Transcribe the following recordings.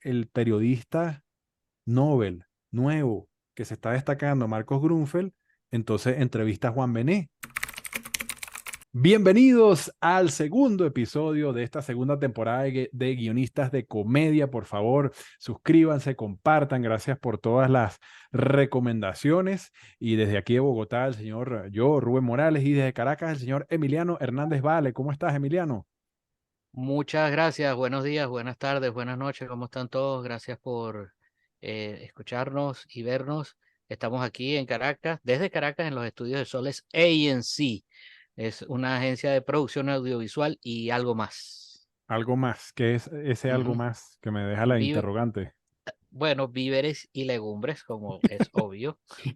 el periodista Nobel nuevo que se está destacando, Marcos Grunfeld, entonces entrevista a Juan Bené. Bienvenidos al segundo episodio de esta segunda temporada de Guionistas de Comedia. Por favor, suscríbanse, compartan. Gracias por todas las recomendaciones. Y desde aquí de Bogotá, Rubén Morales, y desde Caracas, el señor Emiliano Hernández Vale. ¿Cómo estás, Emiliano? Muchas gracias, buenos días, buenas tardes, buenas noches, ¿cómo están todos? Gracias por escucharnos y vernos. Estamos aquí en Caracas, desde Caracas en los estudios de Soles ANC. Es una agencia de producción audiovisual y algo más. Algo más, ¿qué es ese algo Ujú. más que me deja la Vi- interrogante? bueno, víveres y legumbres, como es obvio. Sí,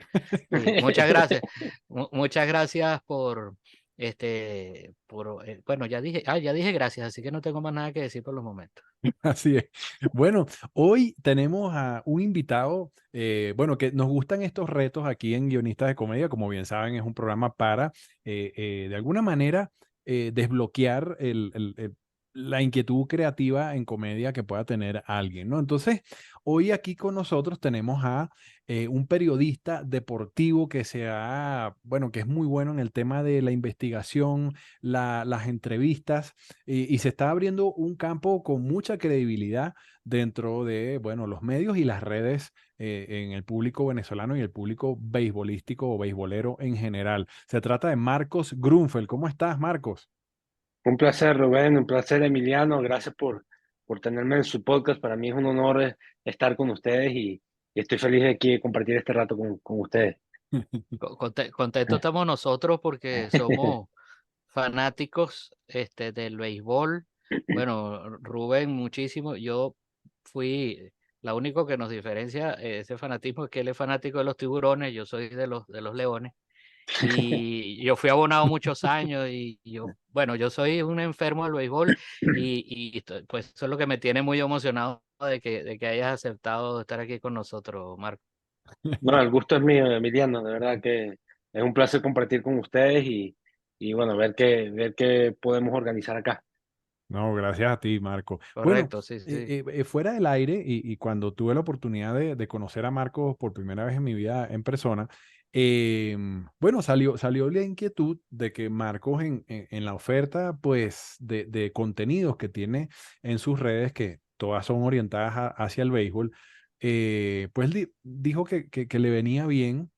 muchas gracias. Muchas gracias bueno, ya dije gracias, así que no tengo más nada que decir por los momentos. Así es. Bueno, hoy tenemos a un invitado, bueno, que nos gustan estos retos aquí en Guionistas de Comedia. Como bien saben, es un programa para, de alguna manera, desbloquear la inquietud creativa en comedia que pueda tener alguien, ¿no? Entonces, hoy aquí con nosotros tenemos a un periodista deportivo bueno, que es muy bueno en el tema de la investigación, las entrevistas y se está abriendo un campo con mucha credibilidad dentro de, bueno, los medios y las redes en el público venezolano y el público beisbolístico o beisbolero en general. Se trata de Marcos Grunfeld. ¿Cómo estás, Marcos? Un placer, Rubén, un placer, Emiliano. Gracias por tenerme en su podcast. Para mí es un honor estar con ustedes y estoy feliz de aquí compartir este rato con ustedes. Contentos estamos nosotros porque somos fanáticos del béisbol. Bueno, Rubén muchísimo. Yo fui, la único que nos diferencia ese fanatismo es que él es fanático de los tiburones, yo soy de los leones. Y yo fui abonado muchos años y bueno, yo soy un enfermo del béisbol pues eso es lo que me tiene muy emocionado de que hayas aceptado estar aquí con nosotros, Marco. Bueno, el gusto es mío, Emiliano. De verdad que es un placer compartir con ustedes y bueno, ver qué podemos organizar acá. No, gracias a ti, Marco. Bueno, Correcto, sí, sí. fuera del aire y cuando tuve la oportunidad de conocer a Marcos por primera vez en mi vida en persona, bueno, salió la inquietud de que Marcos en la oferta, pues, de contenidos que tiene en sus redes, que todas son orientadas hacia el béisbol, pues dijo que le venía bien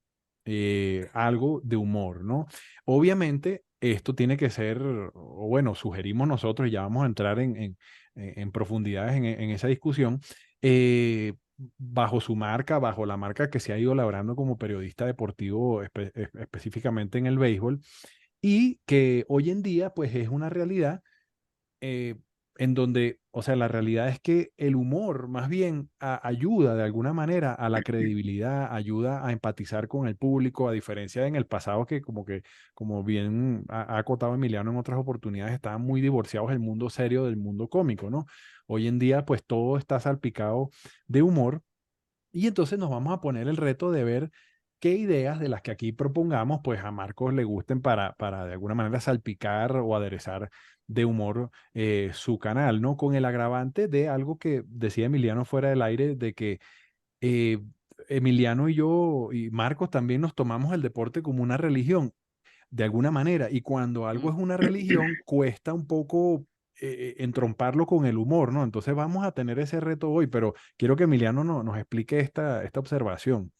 algo de humor, ¿no? Obviamente, esto tiene que ser, o bueno, sugerimos nosotros, y ya vamos a entrar en profundidades en esa discusión, eh, bajo su marca, bajo la marca que se ha ido labrando como periodista deportivo específicamente en el béisbol, y que hoy en día, pues, es una realidad eh, en donde, o sea, la realidad es que el humor más bien ayuda de alguna manera a la credibilidad, ayuda a empatizar con el público, a diferencia de en el pasado que, como bien ha acotado Emiliano en otras oportunidades, estaban muy divorciados el mundo serio del mundo cómico, ¿no? Hoy en día, pues todo está salpicado de humor y entonces nos vamos a poner el reto de ver qué ideas de las que aquí propongamos, pues a Marcos le gusten para de alguna manera salpicar o aderezar de humor su canal, ¿no? Con el agravante de algo que decía Emiliano fuera del aire, de que eh, Emiliano y yo y Marcos también nos tomamos el deporte como una religión, de alguna manera, y cuando algo Mm. es una religión, cuesta un poco entromparlo con el humor, ¿no? Entonces vamos a tener ese reto hoy, pero quiero que Emiliano nos explique esta observación.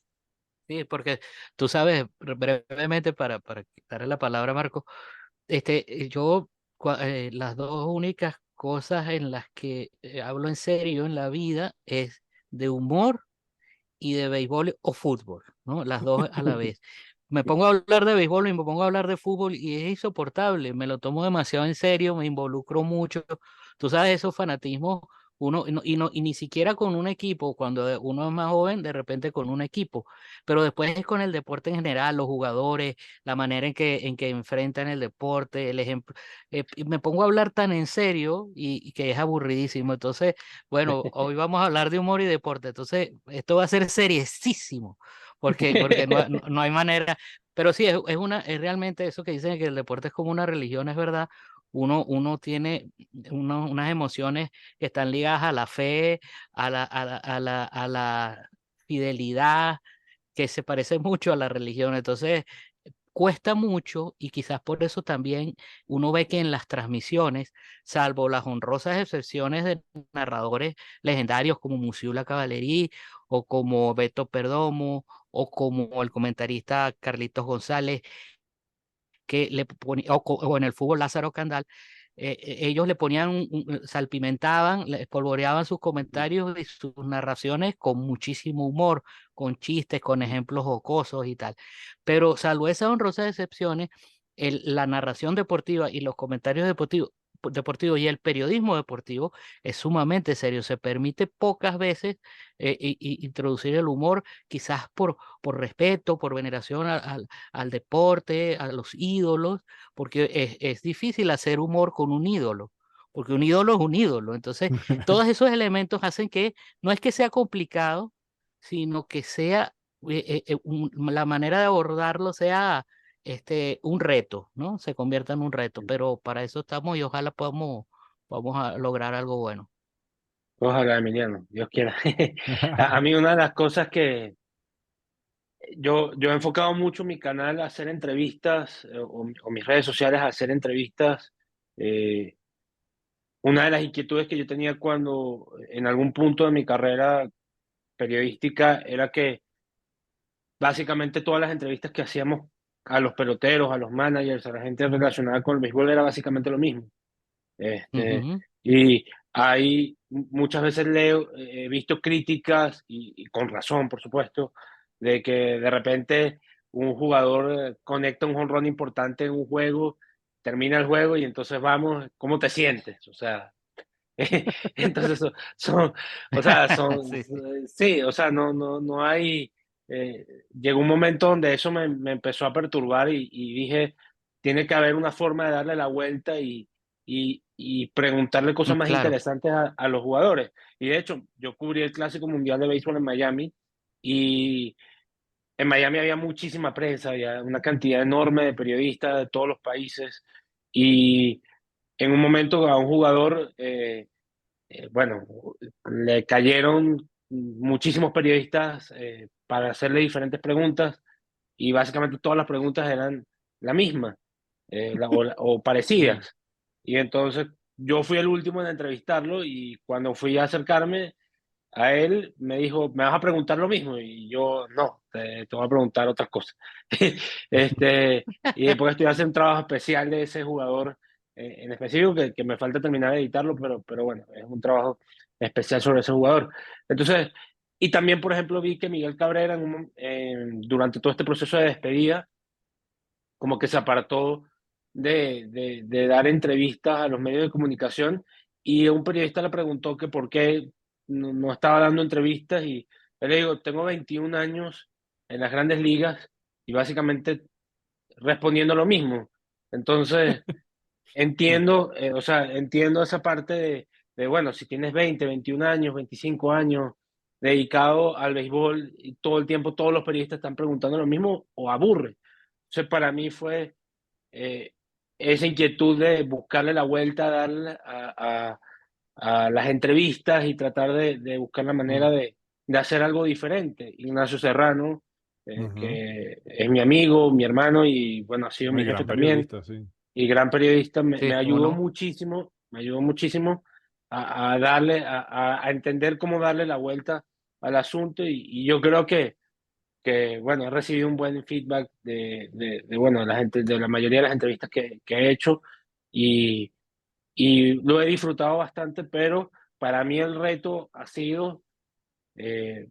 Sí, porque tú sabes, brevemente para quitarle la palabra a Marco, las dos únicas cosas en las que hablo en serio en la vida es de humor y de béisbol o fútbol, ¿no? Las dos a la vez. Me pongo a hablar de béisbol y me pongo a hablar de fútbol y es insoportable, me lo tomo demasiado en serio, me involucro mucho. Tú sabes, esos fanatismos, y ni siquiera con un equipo, cuando uno es más joven, de repente con un equipo, pero después es con el deporte en general, los jugadores, la manera en que enfrentan el deporte, el ejemplo. Y me pongo a hablar tan en serio y que es aburridísimo. Entonces, bueno, hoy vamos a hablar de humor y deporte, entonces esto va a ser seriosísimo, porque no hay manera, pero sí, es realmente eso que dicen que el deporte es como una religión, es verdad. uno tiene unas emociones que están ligadas a la fe, a la fidelidad, que se parece mucho a la religión. Entonces, cuesta mucho y quizás por eso también uno ve que en las transmisiones, salvo las honrosas excepciones de narradores legendarios como Musiula Cavallerí o como Beto Perdomo o como el comentarista Carlitos González, que le ponía, o en el fútbol Lázaro Candal, ellos le ponían, salpimentaban, le espolvoreaban sus comentarios y sus narraciones con muchísimo humor, con chistes, con ejemplos jocosos y tal. Pero salvo esas honrosas excepciones, la narración deportiva y los comentarios deportivos y el periodismo deportivo es sumamente serio. Se permite pocas veces introducir el humor, quizás por respeto, por veneración al deporte, a los ídolos, porque es difícil hacer humor con un ídolo, porque un ídolo es un ídolo. Entonces, todos esos elementos hacen que no es que sea complicado, sino que sea la manera de abordarlo sea un reto, ¿no? Se convierta en un reto, pero para eso estamos y ojalá podamos a lograr algo bueno. Ojalá, Emiliano, Dios quiera. A mí una de las cosas que yo he enfocado mucho mi canal a hacer entrevistas o mis redes sociales a hacer entrevistas. eh, una de las inquietudes que yo tenía cuando en algún punto de mi carrera periodística era que básicamente todas las entrevistas que hacíamos a los peloteros, a los managers, a la gente relacionada con el béisbol era básicamente lo mismo. Ujú. Y hay muchas veces he visto críticas, y con razón, por supuesto, de que de repente un jugador conecta un jonrón importante en un juego, termina el juego y entonces vamos, ¿cómo te sientes? O sea, entonces o sea, Sí, sí. sí, o sea, no hay, llegó un momento donde eso me empezó a perturbar y dije, tiene que haber una forma de darle la vuelta y preguntarle cosas más Claro. interesantes a los jugadores. Y de hecho, yo cubrí el Clásico Mundial de Béisbol en Miami y en Miami había muchísima prensa, había una cantidad enorme de periodistas de todos los países y en un momento a un jugador, bueno, le cayeron muchísimos periodistas para hacerle diferentes preguntas y básicamente todas las preguntas eran la misma o Mm. parecidas. Y entonces yo fui el último en entrevistarlo y cuando fui a acercarme a él, me dijo, ¿me vas a preguntar lo mismo? Y yo, no, te voy a preguntar otras cosas. Y después estoy haciendo un trabajo especial de ese jugador en específico, que me falta terminar de editarlo, pero bueno, es un trabajo especial sobre ese jugador. Entonces, y también, por ejemplo, vi que Miguel Cabrera, durante todo este proceso de despedida, como que se apartó de dar entrevistas a los medios de comunicación y un periodista le preguntó que por qué no estaba dando entrevistas y él le dijo, tengo 21 años en las grandes ligas y básicamente respondiendo lo mismo. Entonces, entiendo, o sea, entiendo esa parte bueno, si tienes 20 21 años, 25 años dedicado al béisbol y todo el tiempo todos los periodistas están preguntando lo mismo o aburre. Entonces, para mí fue eh, esa inquietud de buscarle la vuelta, darle a las entrevistas y tratar de buscar la manera Mm. de hacer algo diferente. Ignacio Serrano, Ujú. que es mi amigo, mi hermano y bueno, ha sido mi Muy jefe gran también periodista, sí. y gran periodista, Sí, cómo no. me ayudó muchísimo a darle, a entender cómo darle la vuelta al asunto y yo creo que, bueno, he recibido un buen feedback bueno, de la gente, de la mayoría de las entrevistas que he hecho y, y lo he disfrutado bastante, pero para mí el reto ha sido eh,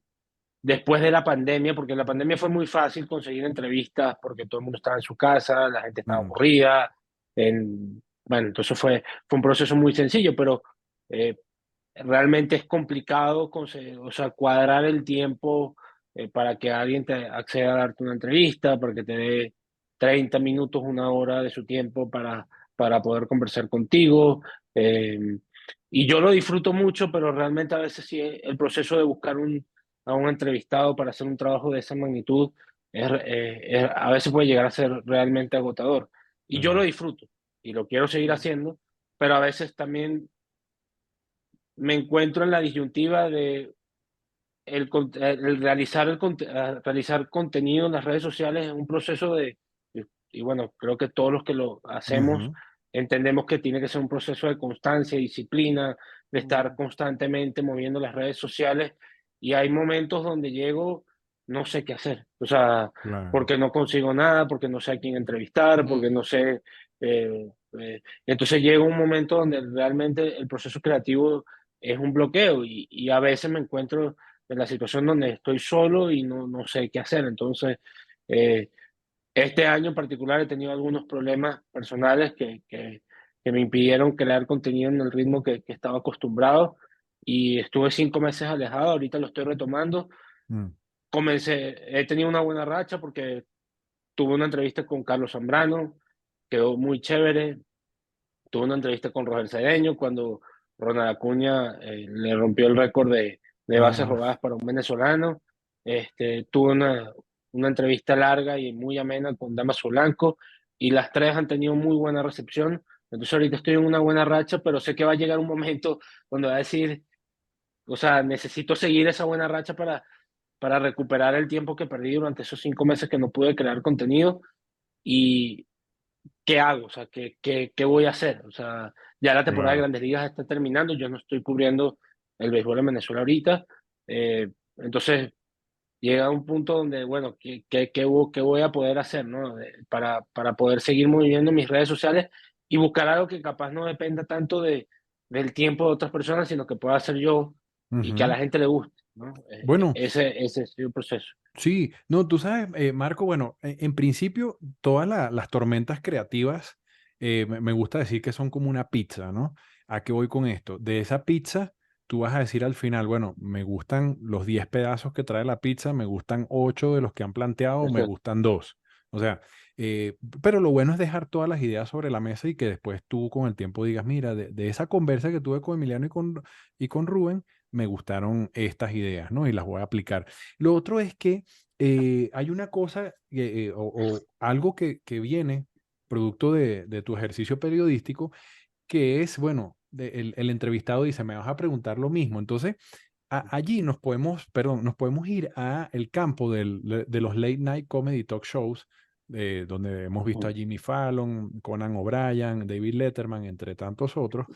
después de la pandemia, porque en la pandemia fue muy fácil conseguir entrevistas porque todo el mundo estaba en su casa, la gente estaba Mm. aburrida, bueno, entonces fue un proceso muy sencillo, pero eh, realmente es complicado o sea, cuadrar el tiempo para que alguien te acceda a darte una entrevista, para que te dé 30 minutos, una hora de su tiempo para poder conversar contigo. eh, y yo lo disfruto mucho, pero realmente a veces sí el proceso de buscar a un entrevistado para hacer un trabajo de esa magnitud a veces puede llegar a ser realmente agotador. Y yo lo Claro. disfruto y lo quiero seguir haciendo, pero a veces también me encuentro en la disyuntiva de el realizar, realizar contenido en las redes sociales es un proceso y bueno, creo que todos los que lo hacemos Ujú, entendemos que tiene que ser un proceso de constancia, disciplina, de estar constantemente moviendo las redes sociales y hay momentos donde llego, no sé qué hacer, o sea, claro, porque no consigo nada, porque no sé a quién entrevistar, porque Mm, no sé, entonces llega un momento donde realmente el proceso creativo es un bloqueo y a veces me encuentro en la situación donde estoy solo y no sé qué hacer. Entonces, eh, este año en particular he tenido algunos problemas personales que me impidieron crear contenido en el ritmo que estaba acostumbrado y estuve 5 meses alejado, ahorita lo estoy retomando. mm, He tenido una buena racha porque tuve una entrevista con Carlos Zambrano, quedó muy chévere. Tuve una entrevista con Roger Cedeño cuando Ronald Acuña le rompió el récord de bases ah, robadas para un venezolano. Tuve una entrevista larga y muy amena con Damaso Blanco y las tres han tenido muy buena recepción. Entonces ahorita estoy en una buena racha, pero sé que va a llegar un momento donde va a decir, o sea, necesito seguir esa buena racha para recuperar el tiempo que perdí durante esos 5 meses que no pude crear contenido. Y, ¿qué hago? O sea, ¿qué voy a hacer? O sea, ya la temporada de claro. Grandes Ligas está terminando, yo no estoy cubriendo el béisbol en Venezuela ahorita, entonces llega un punto donde, bueno, ¿qué voy a poder hacer, ¿no? Para poder seguir moviendo mis redes sociales y buscar algo que capaz no dependa tanto del tiempo de otras personas, sino que pueda hacer yo y que a Ujú. la gente le guste, ¿no? Bueno, Ese es el proceso. sí, no, tú sabes, Marco, bueno, en principio todas las tormentas creativas, me gusta decir que son como una pizza, ¿no? ¿A qué voy con esto? De esa pizza, tú vas a decir al final, bueno, me gustan los 10 pedazos que trae la pizza, me gustan 8 de los que han planteado, me Exacto. gustan 2. O sea, pero lo bueno es dejar todas las ideas sobre la mesa y que después tú con el tiempo digas, mira, de esa conversa que tuve con Emiliano y con Rubén, me gustaron estas ideas, ¿no? Y las voy a aplicar. Lo otro es que hay una cosa o algo que viene producto de tu ejercicio periodístico, que es, bueno, el entrevistado dice, me vas a preguntar lo mismo. Entonces, allí nos podemos ir a el campo de los late night comedy talk shows, donde hemos visto a Jimmy Fallon, Conan O'Brien, David Letterman, entre tantos otros,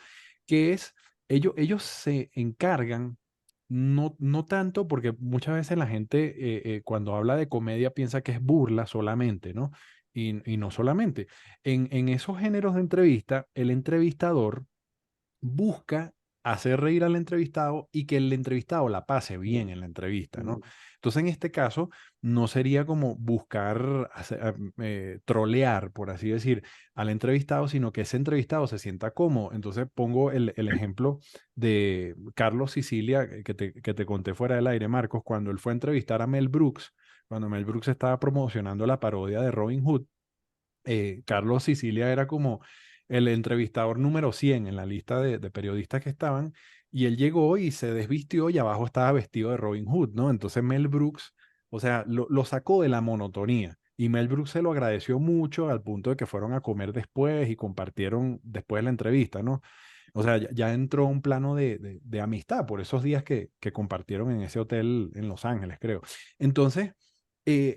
que es, ellos se encargan, no tanto, porque muchas veces la gente cuando habla de comedia piensa que es burla solamente, ¿no? Y no solamente. En esos géneros de entrevista, el entrevistador busca hacer reír al entrevistado y que el entrevistado la pase bien en la entrevista, ¿no? Entonces, en este caso, no sería como buscar trolear, por así decir, al entrevistado, sino que ese entrevistado se sienta cómodo. Entonces, pongo el ejemplo de Carlos Sicilia, que te conté fuera del aire, Marcos, cuando él fue a entrevistar a Mel Brooks, cuando Mel Brooks estaba promocionando la parodia de Robin Hood. Carlos Sicilia era como el entrevistador número 100 en la lista de periodistas que estaban, y él llegó y se desvistió y abajo estaba vestido de Robin Hood, ¿no? Entonces Mel Brooks, o sea, lo sacó de la monotonía. Y Mel Brooks se lo agradeció mucho al punto de que fueron a comer después y compartieron después de la entrevista, ¿no? O sea, ya entró un plano de amistad por esos días que compartieron en ese hotel en Los Ángeles, creo. Entonces,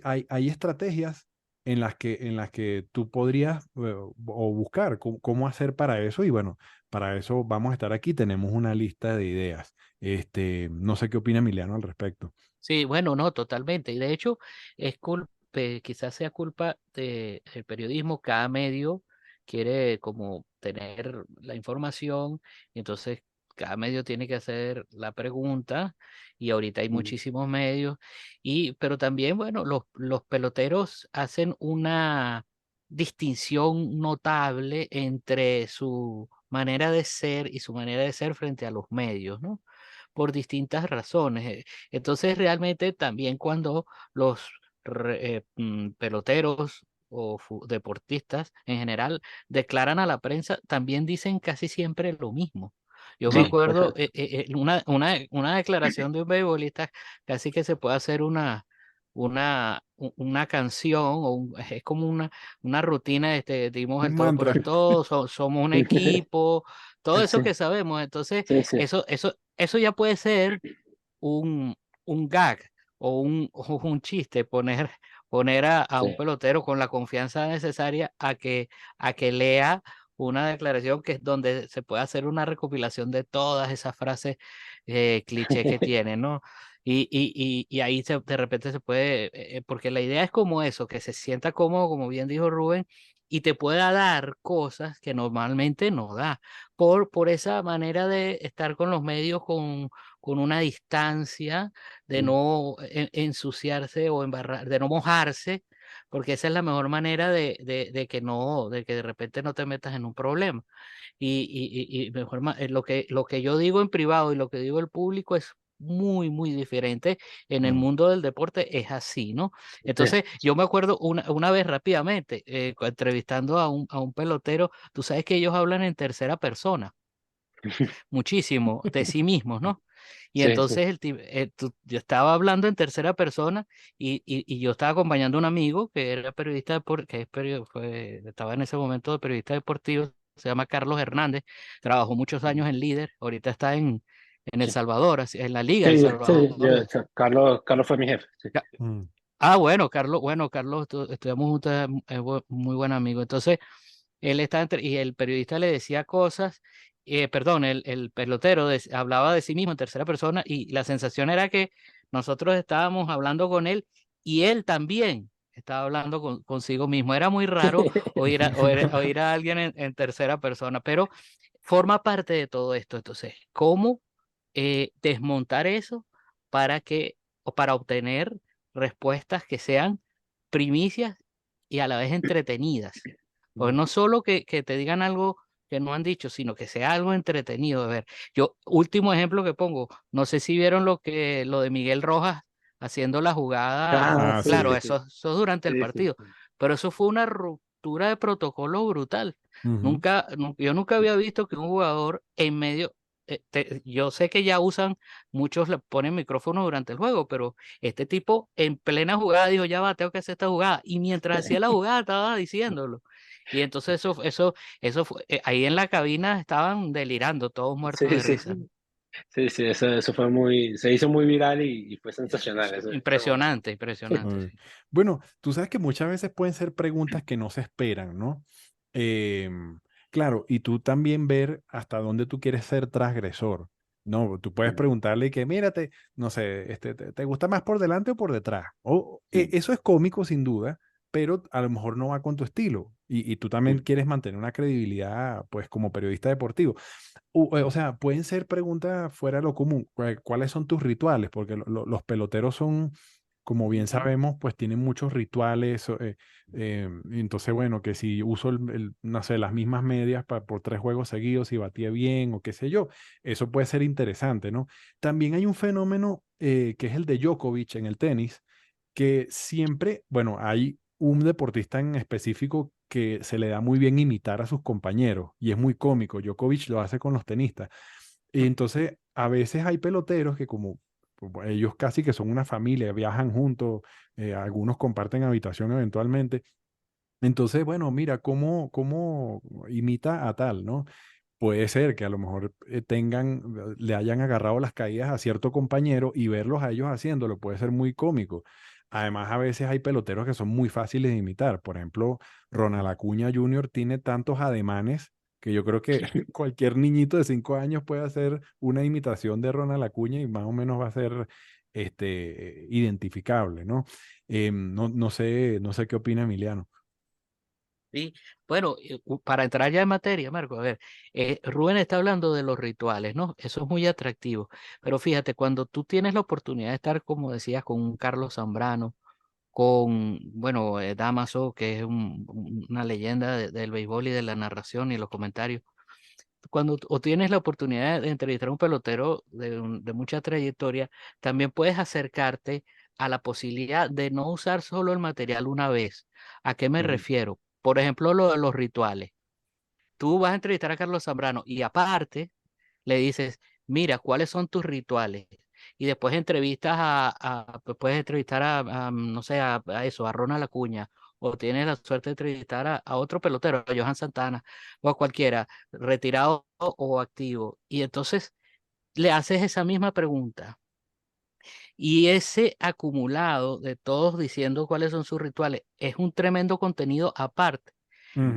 hay estrategias en las que tú podrías o buscar cómo hacer para eso. Y bueno, para eso vamos a estar aquí. Tenemos una lista de ideas. No sé qué opina Emiliano al respecto. Sí, bueno, no, totalmente. Y de hecho, es culpa, quizás sea culpa del periodismo. Cada medio quiere como tener la información, y entonces cada medio tiene que hacer la pregunta, y ahorita hay muchísimos medios. Pero también, bueno, los peloteros hacen una distinción notable entre su manera de ser y su manera de ser frente a los medios, ¿no? Por distintas razones. Entonces, realmente también cuando los peloteros o deportistas en general declaran a la prensa, también dicen casi siempre lo mismo. Yo me Sí, acuerdo exacto. una declaración de un beisbolista, casi que se puede hacer una una canción, es como una rutina, dimos Un el todo por mantra. el todo, somos un equipo, todo eso que sabemos. Entonces, Sí, sí, eso ya puede ser un, un gag o un chiste, poner a un sí. pelotero con la confianza necesaria a que lea una declaración que es donde se puede hacer una recopilación de todas esas frases cliché que tiene, ¿no? Y ahí de repente se puede, porque la idea es como eso, que se sienta cómodo, como bien dijo Rubén, y te pueda dar cosas que normalmente no da, por esa manera de estar con los medios con una distancia, de no ensuciarse o embarrar, de no mojarse, porque esa es la mejor manera de que de repente no te metas en un problema. Y mejor lo que yo digo en privado y lo que digo en público es muy, muy diferente. En el Mm, mundo del deporte es así, ¿no? Sí. Entonces, yo me acuerdo una vez rápidamente, entrevistando a un pelotero, tú sabes que ellos hablan en tercera persona muchísimo de sí mismos, ¿no? Y Sí, sí. entonces yo estaba hablando en tercera persona y yo estaba acompañando a un amigo que era periodista, que estaba en ese momento de periodista deportivo, se llama Carlos Hernández, trabajó muchos años en Líder, ahorita está en El Sí, Salvador, en la Liga El sí, sí, Salvador. Carlos fue mi jefe. Sí. mm, Bueno, Carlos, estudiamos juntos, es muy buen amigo. Entonces, él estaba y el periodista le decía cosas, perdón, el pelotero hablaba de sí mismo en tercera persona y la sensación era que nosotros estábamos hablando con él y él también estaba hablando consigo mismo. Era muy raro oír a alguien en tercera persona, pero forma parte de todo esto. Entonces, ¿cómo desmontar eso para obtener respuestas que sean primicias y a la vez entretenidas? Pues no solo que te digan algo que no han dicho, sino que sea algo entretenido de ver. Yo, último ejemplo que pongo, no sé si vieron lo de Miguel Rojas haciendo la jugada, Ah, Ah, sí, claro, sí, sí. sí. eso es durante el Sí, sí, partido, pero eso fue una ruptura de protocolo brutal. Ujú. Yo nunca había visto que un jugador en medio, yo sé que ya usan, muchos le ponen micrófono durante el juego, pero este tipo en plena jugada dijo, ya va, tengo que hacer esta jugada, y mientras hacía la jugada estaba diciéndolo. Y entonces eso fue, ahí en la cabina estaban delirando, todos muertos sí, de sí. risa. Sí, sí, eso fue se hizo muy viral y fue sensacional ese momento. Impresionante, impresionante, Ay. sí. Bueno, tú sabes que muchas veces pueden ser preguntas que no se esperan, ¿no? Claro, y tú también ver hasta dónde tú quieres ser transgresor. No, tú puedes Mm, preguntarle que, mírate, no sé, ¿te gusta más por delante o por detrás? mm, Eso es cómico sin duda, pero a lo mejor no va con tu estilo. Y tú también mm, quieres mantener una credibilidad, pues, como periodista deportivo. O sea, pueden ser preguntas fuera de lo común. ¿Cuáles son tus rituales? Porque los peloteros son, como bien sabemos, pues tienen muchos rituales. Y entonces, bueno, que si uso no sé, las mismas medias por 3 juegos seguidos y batía bien o qué sé yo, eso puede ser interesante, ¿no? También hay un fenómeno que es el de Djokovic en el tenis, que siempre, bueno, hay un deportista en específico que se le da muy bien imitar a sus compañeros y es muy cómico. Djokovic lo hace con los tenistas. Y entonces, a veces hay peloteros que como ellos casi que son una familia, viajan juntos, algunos comparten habitación eventualmente. Entonces, bueno, mira, ¿cómo imita a tal, ¿no? Puede ser que a lo mejor le hayan agarrado las caídas a cierto compañero y verlos a ellos haciéndolo puede ser muy cómico. Además, a veces hay peloteros que son muy fáciles de imitar. Por ejemplo, Ronald Acuña Jr. tiene tantos ademanes que yo creo que cualquier niñito de 5 años puede hacer una imitación de Ronald Acuña y más o menos va a ser identificable, ¿no? No sé qué opina Emiliano. Sí, bueno, para entrar ya en materia, Marco, a ver, Rubén está hablando de los rituales, ¿no? Eso es muy atractivo, pero fíjate, cuando tú tienes la oportunidad de estar, como decías, con un Carlos Zambrano, con, bueno, Damaso, que es una leyenda del béisbol y de la narración y los comentarios, o tienes la oportunidad de entrevistar a un pelotero de mucha trayectoria, también puedes acercarte a la posibilidad de no usar solo el material una vez. ¿A qué me mm, refiero? Por ejemplo, lo de los rituales. Tú vas a entrevistar a Carlos Zambrano y aparte le dices, mira, ¿cuáles son tus rituales? y después entrevistas pues puedes entrevistar no sé, a Ronald Acuña, o tienes la suerte de entrevistar a otro pelotero, a Johan Santana, o a cualquiera, retirado o activo, y entonces le haces esa misma pregunta. Y ese acumulado de todos diciendo cuáles son sus rituales es un tremendo contenido aparte,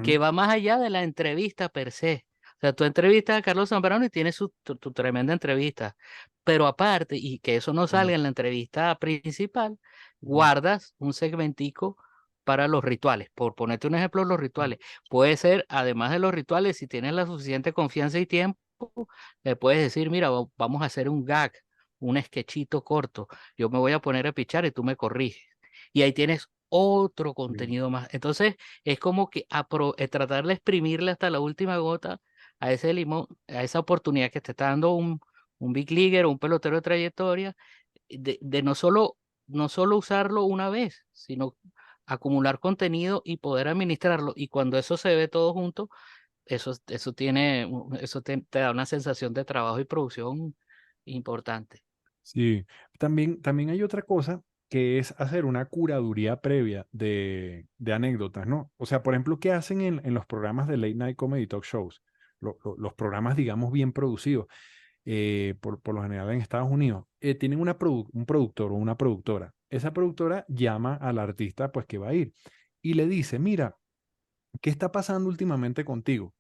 que Ujú. va más allá de la entrevista per se. O sea, tú entrevistas a Carlos Zambrano y tienes tu tremenda entrevista, pero aparte, y que eso no Ujú. salga en la entrevista principal, Ujú. guardas un segmentico para los rituales. Por ponerte un ejemplo, los rituales. Puede ser, además de los rituales, si tienes la suficiente confianza y tiempo, le puedes decir, mira, vamos a hacer un gag, un sketchito corto. Yo me voy a poner a pichar y tú me corriges. Y ahí tienes otro Sí. contenido más. Entonces, es como que tratar de exprimirle hasta la última gota a ese limón, a esa oportunidad que te está dando un big leaguer o un pelotero de trayectoria, de no solo usarlo una vez, sino acumular contenido y poder administrarlo. Y cuando eso se ve todo junto, eso te da una sensación de trabajo y producción importante. Sí, también hay otra cosa que es hacer una curaduría previa de anécdotas, ¿no? O sea, por ejemplo, ¿qué hacen en los programas de late night comedy talk shows? Los programas, digamos, bien producidos, por lo general en Estados Unidos, tienen un productor o una productora. Esa productora llama al artista, pues, que va a ir y le dice, mira, ¿qué está pasando últimamente contigo?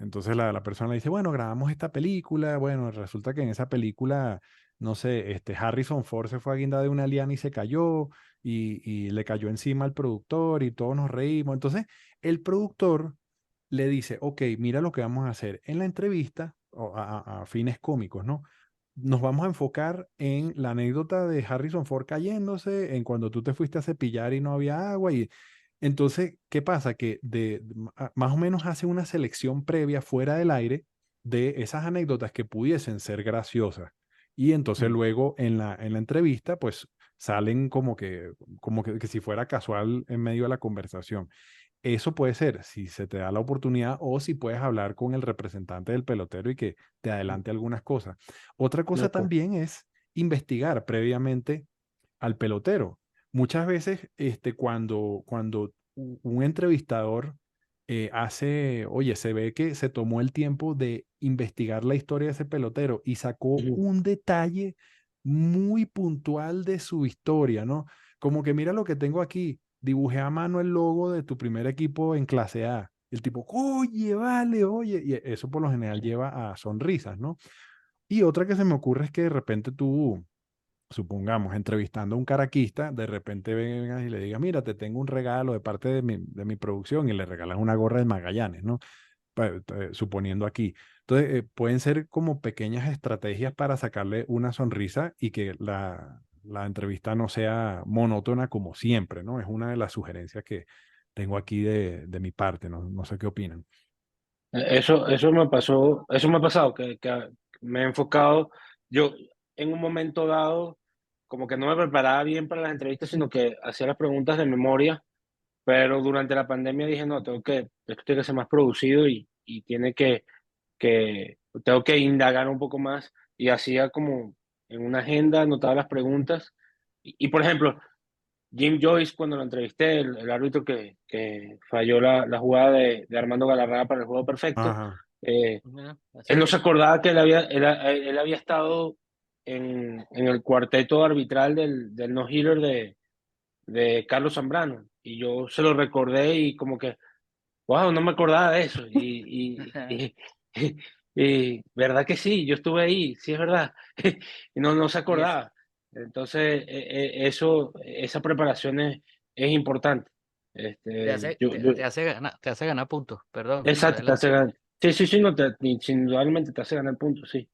Entonces la persona dice, bueno, grabamos esta película, bueno, resulta que en esa película, no sé, Harrison Ford se fue a guindar de una liana y se cayó, y le cayó encima al productor y todos nos reímos. Entonces el productor le dice, ok, mira lo que vamos a hacer en la entrevista, a fines cómicos, ¿no? Nos vamos a enfocar en la anécdota de Harrison Ford cayéndose, en cuando tú te fuiste a cepillar y no había agua, y entonces, ¿qué pasa? Que más o menos hace una selección previa fuera del aire de esas anécdotas que pudiesen ser graciosas. Y entonces Mm. luego en la entrevista, pues salen que si fuera casual en medio de la conversación. Eso puede ser si se te da la oportunidad o si puedes hablar con el representante del pelotero y que te adelante algunas cosas. Otra cosa Ok. también es investigar previamente al pelotero. Muchas veces, cuando un entrevistador oye, se ve que se tomó el tiempo de investigar la historia de ese pelotero y sacó Ujú. un detalle muy puntual de su historia, ¿no? Como que mira lo que tengo aquí, dibujé a mano el logo de tu primer equipo en clase A. El tipo, oye, vale, oye, y eso por lo general lleva a sonrisas, ¿no? Y otra que se me ocurre es que de repente tú, supongamos, entrevistando a un caraquista, de repente vengas y le digas, mira, te tengo un regalo de parte de mi producción y le regalas una gorra de Magallanes, ¿no? Suponiendo aquí. Entonces, pueden ser como pequeñas estrategias para sacarle una sonrisa y que la entrevista no sea monótona como siempre, ¿no? Es una de las sugerencias que tengo aquí de mi parte, ¿no? No sé qué opinan. Eso me ha pasado, que me he enfocado, yo en un momento dado, como que no me preparaba bien para las entrevistas, sino que hacía las preguntas de memoria, pero durante la pandemia dije, no, esto tiene que ser más producido y tengo que indagar un poco más, y hacía como en una agenda, anotaba las preguntas, y por ejemplo, Jim Joyce, cuando lo entrevisté, el árbitro que falló la jugada de Armando Galarraga para el juego perfecto, Ajá, eh, Mira, así él no se es. acordaba que él había estado en el cuarteto arbitral del no-hitter de Carlos Zambrano. Y yo se lo recordé y como que, wow, no me acordaba de eso. Y verdad que sí, yo estuve ahí, sí es verdad. Y no se Y acordaba. Entonces, esa preparación es importante. te Este, hace, yo, te, yo, te hace ganar puntos. Perdón, exacto, te hace adelante. ganar. Sí, sí, sí, no, indudablemente te hace ganar puntos, sí.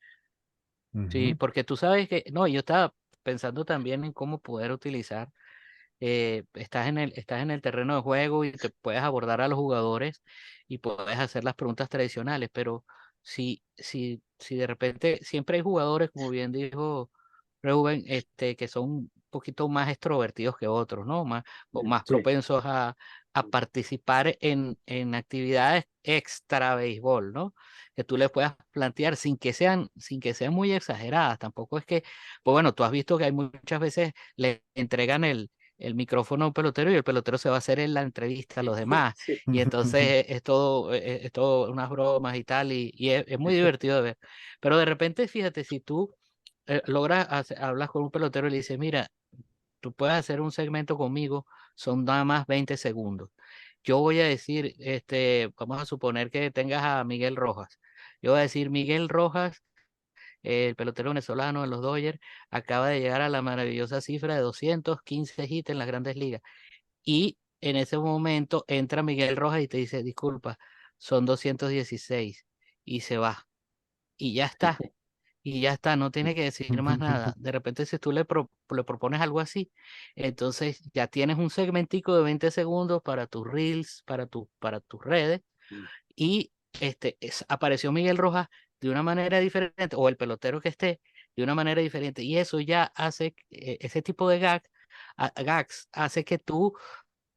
Sí, ujú, porque tú sabes que, no, yo estaba pensando también en cómo poder utilizar, estás en el terreno de juego y te puedes abordar a los jugadores y puedes hacer las preguntas tradicionales, pero si de repente siempre hay jugadores, como bien dijo Reuben, que son un poquito más extrovertidos que otros, ¿no? O más Sí. propensos a a participar en actividades extra béisbol, ¿no? Que tú le puedas plantear sin que sean muy exageradas. Tampoco es que, pues bueno, tú has visto que hay muchas veces le entregan el micrófono a un pelotero y el pelotero se va a hacer en la entrevista a los demás. Sí. Y entonces es todo unas bromas y tal, y es muy divertido de ver. Pero de repente, fíjate, si tú logras, hablas con un pelotero y le dices, mira, tú puedes hacer un segmento conmigo, son nada más 20 segundos. Yo voy a decir, vamos a suponer que tengas a Miguel Rojas. Yo voy a decir, Miguel Rojas, el pelotero venezolano de los Dodgers, acaba de llegar a la maravillosa cifra de 215 hits en las Grandes Ligas. Y en ese momento entra Miguel Rojas y te dice, disculpa, son 216 y se va. Y ya está. Y ya está, no tiene que decir más nada. De repente, si tú le propones algo así, entonces ya tienes un segmentico de 20 segundos para tus reels, para tus redes, y apareció Miguel Rojas de una manera diferente, o el pelotero que esté de una manera diferente, y eso ya hace, ese tipo de gags hace que tú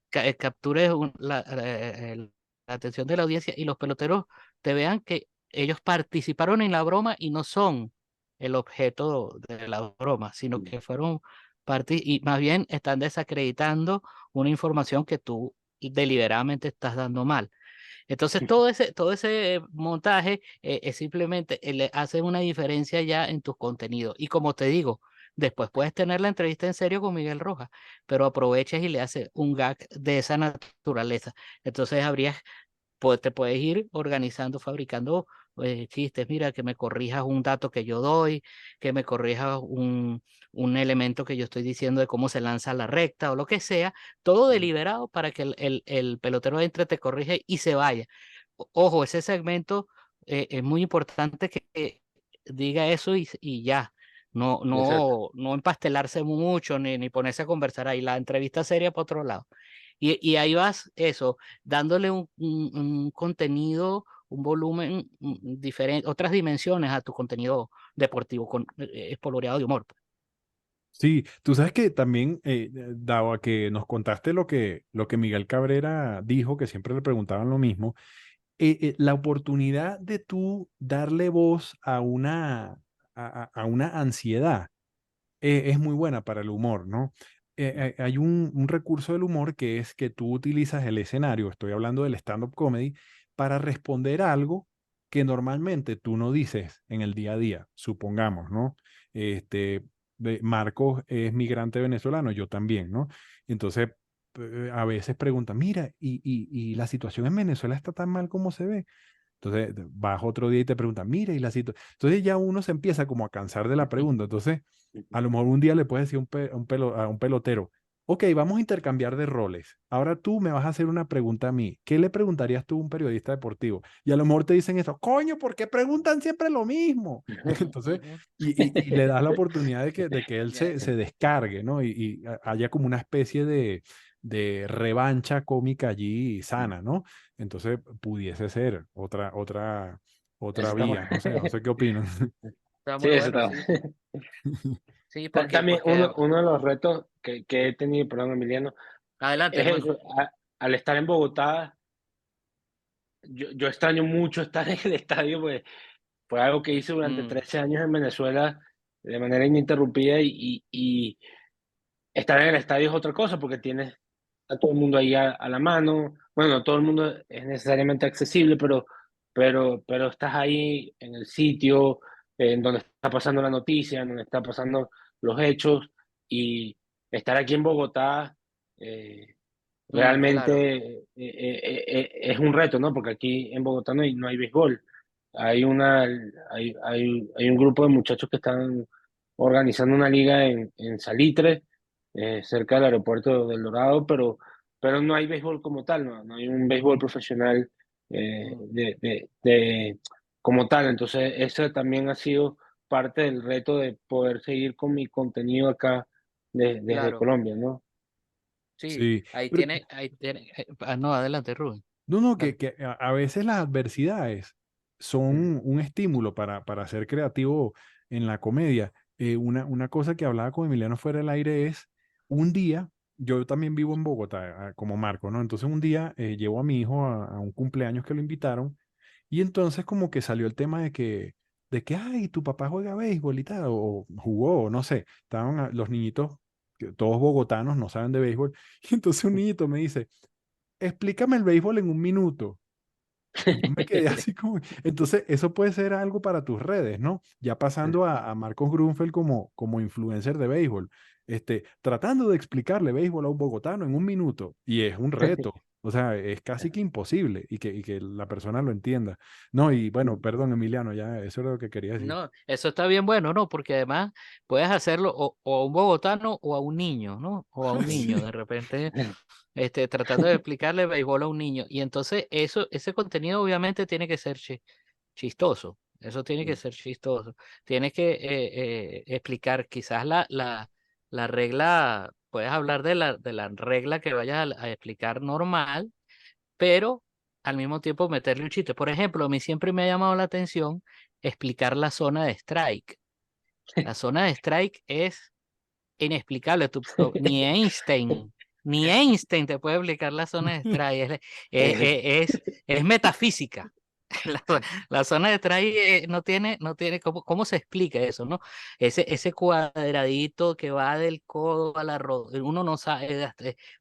captures la atención de la audiencia y los peloteros te vean que ellos participaron en la broma y no son el objeto de la broma, sino que fueron parte y más bien están desacreditando una información que tú deliberadamente estás dando mal. Entonces todo ese montaje es simplemente le hace una diferencia ya en tus contenidos. Y como te digo, después puedes tener la entrevista en serio con Miguel Rojas, pero aprovechas y le haces un gag de esa naturaleza. Entonces te puedes ir organizando, fabricando chistes. Mira, que me corrijas un dato que yo doy, que me corrijas un elemento que yo estoy diciendo de cómo se lanza la recta o lo que sea, todo deliberado para que el pelotero entre, te corrige y se vaya. Ojo, ese segmento es muy importante que diga eso y ya. No, Exacto. no empastelarse mucho ni ponerse a conversar ahí. La entrevista seria por otro lado. Y ahí vas, eso, dándole un contenido, un volumen diferente, otras dimensiones a tu contenido deportivo, espoloreado de humor. Sí, tú sabes que también, dado a que nos contaste lo que Miguel Cabrera dijo, que siempre le preguntaban lo mismo, la oportunidad de tú darle voz a a una ansiedad es muy buena para el humor, ¿no? Hay un recurso del humor que es que tú utilizas el escenario, estoy hablando del stand-up comedy, para responder a algo que normalmente tú no dices en el día a día, supongamos, ¿no? Este, Marcos es migrante venezolano, yo también, ¿no? Entonces, a veces preguntan, mira, y la situación en Venezuela está tan mal como se ve. Entonces vas otro día y te preguntan, mira, y la situación. Entonces ya uno se empieza como a cansar de la pregunta. Entonces, a lo mejor un día le puedes decir a un pelotero, ok, vamos a intercambiar de roles. Ahora tú me vas a hacer una pregunta a mí. ¿Qué le preguntarías tú a un periodista deportivo? Y a lo mejor te dicen eso, coño, ¿por qué preguntan siempre lo mismo? Entonces, Ujú. y le das la oportunidad de que él Ya. se descargue, ¿no? Haya como una especie de revancha cómica allí sana, ¿no? Entonces pudiese ser Eso otra está vía. bueno. No sé qué opinan. Está Sí, muy eso bueno, está. sí. Sí, También porque uno de los retos que he tenido, perdón, Emiliano, adelante, es hermano. eso. Al estar en Bogotá, yo extraño mucho estar en el estadio, pues fue algo que hice durante Mm, 13 años en Venezuela de manera ininterrumpida y estar en el estadio es otra cosa porque tienes a todo el mundo ahí a la mano. Bueno, no todo el mundo es necesariamente accesible, pero estás ahí en el sitio, en donde está pasando la noticia, en donde están pasando los hechos y estar aquí en Bogotá claro. realmente es un reto, ¿no? Porque aquí en Bogotá no hay béisbol. Hay una, hay un grupo de muchachos que están organizando una liga en Salitre, cerca del aeropuerto del Dorado, pero no hay béisbol como tal, no hay un béisbol profesional Mm, como tal. Entonces, eso también ha sido parte del reto de poder seguir con mi contenido acá desde claro. Colombia, ¿no? Sí, Sí, pero ahí tiene. No, adelante, Rubén. no, no, Dale. que a veces las adversidades Mm. son un estímulo para ser creativo en la comedia. Una cosa que hablaba con Emiliano fuera del aire es un día yo también vivo en Bogotá, como Marco, ¿no? Entonces un día llevo a mi hijo a un cumpleaños que lo invitaron y entonces como que salió el tema ay, tu papá juega béisbol y tal, o jugó, o no sé, estaban los niñitos, que todos bogotanos no saben de béisbol, y entonces un niñito me dice, explícame el béisbol en un minuto. Y yo me quedé así como, entonces eso puede ser algo para tus redes, ¿no? Ya pasando a Marcos Grunfeld como influencer de béisbol, tratando de explicarle béisbol a un bogotano en un minuto, y es un reto, o sea, es casi que imposible y que la persona lo entienda. No, y bueno, perdón, Emiliano, ya eso era lo que quería decir. No, eso está bien bueno, ¿no? Porque además puedes hacerlo o a un bogotano o a un niño, ¿no? O a un niño, de Sí. repente, tratando de explicarle béisbol a un niño. Y entonces ese contenido obviamente tiene que ser chistoso. Eso tiene que ser chistoso. Tienes que explicar quizás la regla, puedes hablar de la regla que vayas a explicar normal, pero al mismo tiempo meterle un chiste. Por ejemplo, a mí siempre me ha llamado la atención explicar la zona de strike. La zona de strike es inexplicable. Ni Einstein te puede explicar la zona de strike. Es metafísica. La, la zona de strike no tiene cómo se explica eso, ¿no? Ese cuadradito que va del codo a la rodilla, uno no sabe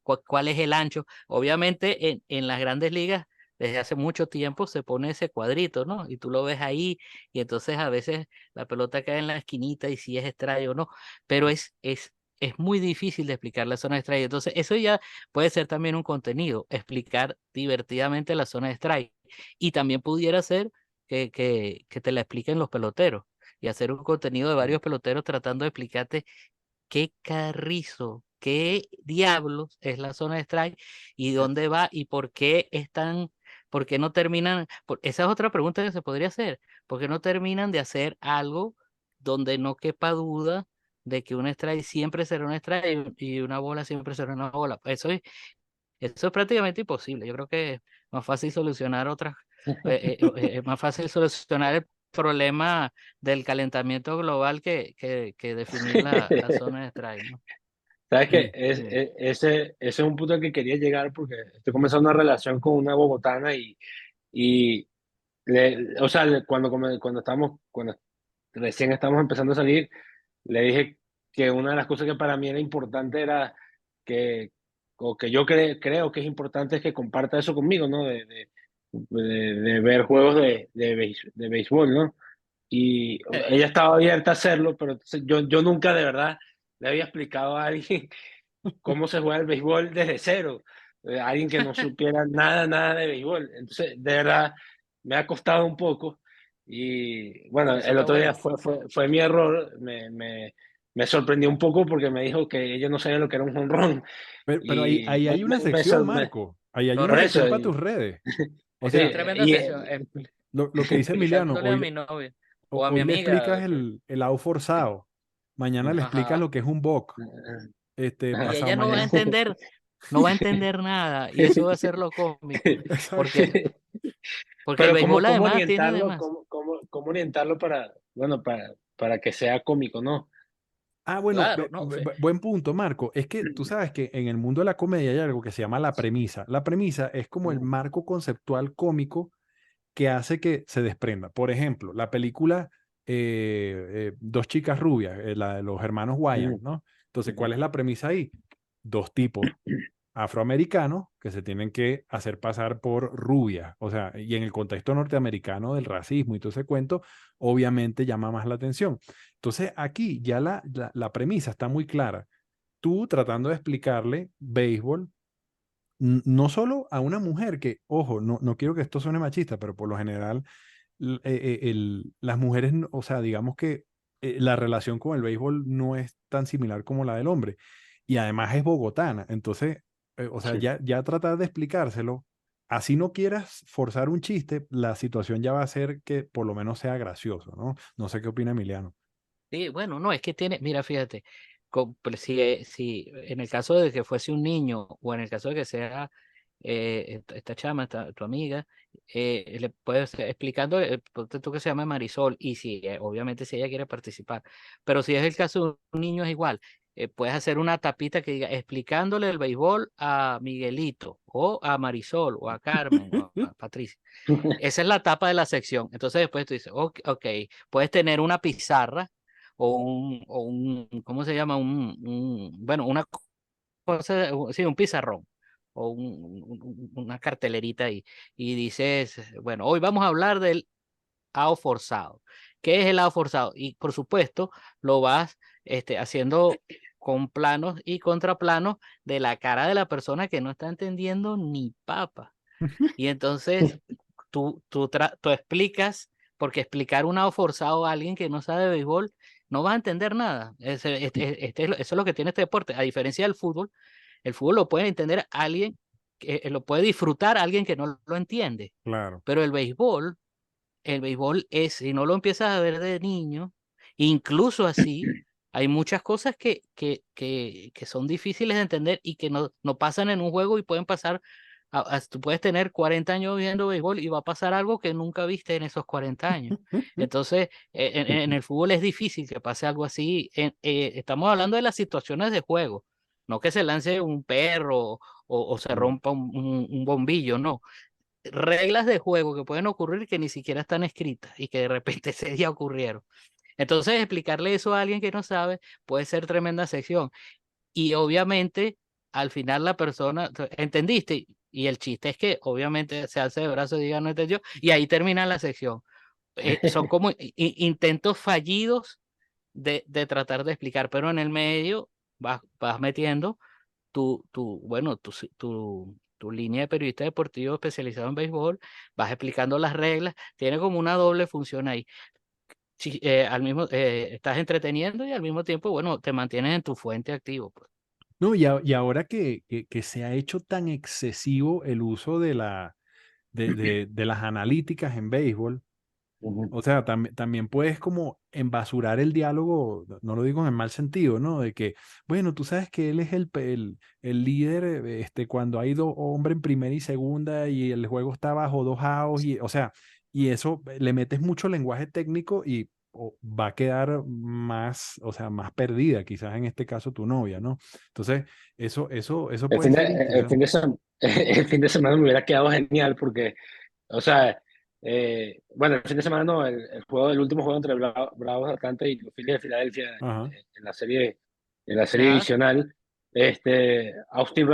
cuál es el ancho. Obviamente en las grandes ligas desde hace mucho tiempo se pone ese cuadrito, ¿no? Y tú lo ves ahí y entonces a veces la pelota cae en la esquinita y si es strike o no, pero es muy difícil de explicar la zona de strike. Entonces eso ya puede ser también un contenido, explicar divertidamente la zona de strike. Y también pudiera ser que te la expliquen los peloteros y hacer un contenido de varios peloteros tratando de explicarte qué carrizo, qué diablos es la zona de strike y dónde va y por qué no terminan. Esa es otra pregunta que se podría hacer. ¿Por qué no terminan de hacer algo donde no quepa duda de que un strike siempre será un strike y una bola siempre será una bola? Eso es prácticamente imposible. Yo creo que es más fácil solucionar es más fácil solucionar el problema del calentamiento global que definir la zona de strike, ¿no? Sabes que Sí, ese es un punto al que quería llegar porque estoy comenzando una relación con una bogotana y o sea, cuando recién estábamos empezando a salir, le dije que una de las cosas que para mí era importante era que, o que yo creo que es importante es que comparta eso conmigo, ¿no? De ver juegos de béisbol, ¿no? Y Eh, ella estaba abierta a hacerlo, pero entonces yo nunca de verdad le había explicado a alguien cómo se juega el béisbol desde cero. Alguien que no supiera nada de béisbol. Entonces, de verdad, me ha costado un poco. Y bueno, Eso el está otro día bueno. fue mi error. Me sorprendió un poco porque me dijo que ella no sabía lo que era un jonrón. pero ahí, Y ahí hay una sección, Marco, ahí hay una por eso, sección para tus redes. O Esa es sea, tremenda y, sesión. lo que dice Emiliano, Explicándole a hoy, mi novia o a mi hoy le explicas amiga. el out forzado, mañana le explicas Ajá. lo que es un box, Y pasado ella no va a mañana. entender, no va a entender nada. Y eso va a ser lo cómico. Exacto. Porque, porque el Pero béisbol además tiene además. cómo orientarlo para, bueno, para que sea cómico, ¿no? Ah, bueno, Claro, no. buen punto, Marco. Es que tú sabes que en el mundo de la comedia hay algo que se llama la premisa. La premisa es como el marco conceptual cómico que hace que se desprenda. Por ejemplo, la película Dos chicas rubias, la de los hermanos Wayans, ¿no? Entonces, ¿cuál es la premisa ahí? Dos tipos afroamericanos que se tienen que hacer pasar por rubias, o sea, y en el contexto norteamericano del racismo y todo ese cuento, obviamente llama más la atención. Entonces, aquí ya la premisa está muy clara. Tú tratando de explicarle béisbol no solo a una mujer que, ojo, no quiero que esto suene machista, pero por lo general las mujeres, o sea, digamos que la relación con el béisbol no es tan similar como la del hombre. Y además es bogotana. Entonces, o sea, ya tratar de explicárselo, así no quieras forzar un chiste, la situación ya va a ser que por lo menos sea gracioso, ¿no? No sé qué opina Emiliano. Sí, bueno, no, es que mira, fíjate, pues, si en el caso de que fuese un niño o en el caso de que sea esta chama, tu amiga, le puedes explicando, ponte tú que se llama Marisol, y si obviamente si ella quiere participar, pero si es el caso de un niño es igual, puedes hacer una tapita que diga explicándole el béisbol a Miguelito o a Marisol o a Carmen o a Patricia. Esa es la tapa de la sección. Entonces después tú dices, ok, puedes tener una pizarra ¿cómo se llama? Bueno, una cosa, sí, un pizarrón o una cartelerita ahí. Y dices, bueno, hoy vamos a hablar del out forzado. ¿Qué es el out forzado? Y por supuesto, lo vas haciendo con planos y contraplanos de la cara de la persona que no está entendiendo ni papa. Y entonces tú explicas, porque explicar un out forzado a alguien que no sabe de béisbol no va a entender nada. Eso es lo que tiene este deporte. A diferencia del fútbol, el fútbol lo puede entender alguien, que lo puede disfrutar alguien que no lo entiende. Claro. Pero el béisbol es, si no lo empiezas a ver de niño, incluso así, hay muchas cosas que son difíciles de entender y que no pasan en un juego y pueden pasar. Tú puedes tener 40 años viendo béisbol y va a pasar algo que nunca viste en esos 40 años. Entonces, en el fútbol es difícil que pase algo así. Estamos hablando de las situaciones de juego, no que se lance un perro o se rompa un bombillo, no, reglas de juego que pueden ocurrir que ni siquiera están escritas y que de repente ese día ocurrieron. Entonces, explicarle eso a alguien que no sabe puede ser tremenda sección. Y obviamente, al final la persona, ¿entendiste? Y el chiste es que obviamente se alza de brazo y diga no entendió, y ahí termina la sección. Son como intentos fallidos de tratar de explicar, pero en el medio vas metiendo bueno, tu línea de periodista deportivo especializado en béisbol, vas explicando las reglas, tiene como una doble función ahí. Estás entreteniendo y al mismo tiempo, bueno, te mantienes en tu fuente activo, pues. No, y ahora que se ha hecho tan excesivo el uso de las analíticas en béisbol, o sea, también puedes como embasurar el diálogo, no lo digo en el mal sentido, ¿no? De que, bueno, tú sabes que él es el líder cuando hay dos hombres en primera y segunda y el juego está bajo 2 outs, o sea, y eso le metes mucho lenguaje técnico y va a quedar más, o sea, más perdida, quizás en este caso tu novia, ¿no? Entonces, eso El puede fin de, ser interesante. el fin de semana me hubiera quedado genial porque, o sea, bueno, el fin de semana no, el último juego entre Bravos de Atlanta y los Phillies de Filadelfia Ajá. en la serie Ajá. divisional, Austin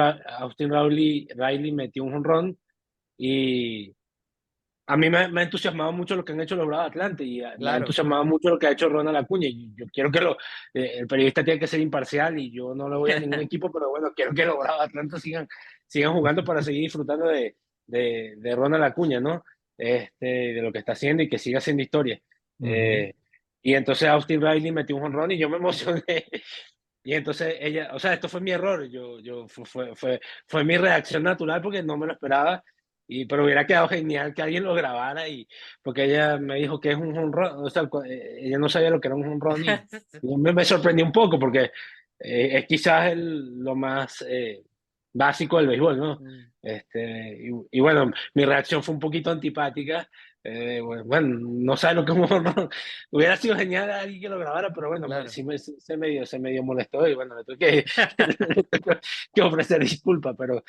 Riley metió un jonrón y a mí me ha entusiasmado mucho lo que han hecho los Bravos de Atlanta y me ha Claro. entusiasmado mucho lo que ha hecho Ronald Acuña. Y yo quiero que el periodista tiene que ser imparcial y yo no le voy a ningún equipo, pero bueno, quiero que los Bravos de Atlanta sigan jugando para seguir disfrutando de Ronald Acuña, ¿no? De lo que está haciendo y que siga haciendo historia. Ujú. Y entonces Austin Riley metió un jonrón y yo me emocioné. Y entonces ella, o sea, esto fue mi error, fue mi reacción natural porque no me lo esperaba, pero hubiera quedado genial que alguien lo grabara porque ella me dijo que es un home run, o sea, ella no sabía lo que era un home run y me sorprendió un poco porque es quizás lo más básico del béisbol, ¿no? Mm. Y bueno, mi reacción fue un poquito antipática. Bueno, no sabe lo que es un home run. Hubiera sido genial alguien que lo grabara, pero bueno, Claro. sí se medio molestó y bueno, le tuve que, le tuve que ofrecer disculpas, pero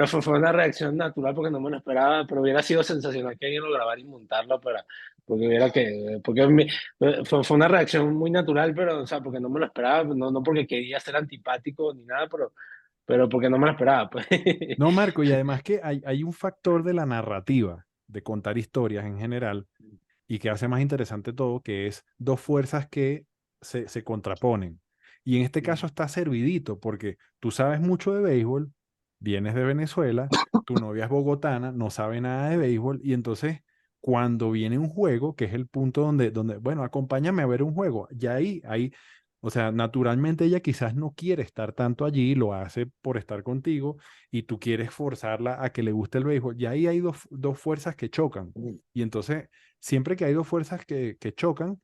fue una reacción natural porque no me lo esperaba, pero hubiera sido sensacional que alguien lo grabara y montarlo porque fue una reacción muy natural, pero o sea, porque no me lo esperaba, no porque quería ser antipático ni nada, pero porque no me lo esperaba, pues. No, Marco, y además que hay un factor de la narrativa, de contar historias en general, y que hace más interesante todo, que es dos fuerzas que se contraponen. Y en este caso está servidito, porque tú sabes mucho de béisbol, vienes de Venezuela, tu novia es bogotana, no sabe nada de béisbol, y entonces cuando viene un juego, que es el punto donde bueno, acompáñame a ver un juego, ya ahí, o sea, naturalmente ella quizás no quiere estar tanto allí, lo hace por estar contigo, y tú quieres forzarla a que le guste el béisbol, y ahí hay dos fuerzas que chocan. Y entonces siempre que hay dos fuerzas que chocan,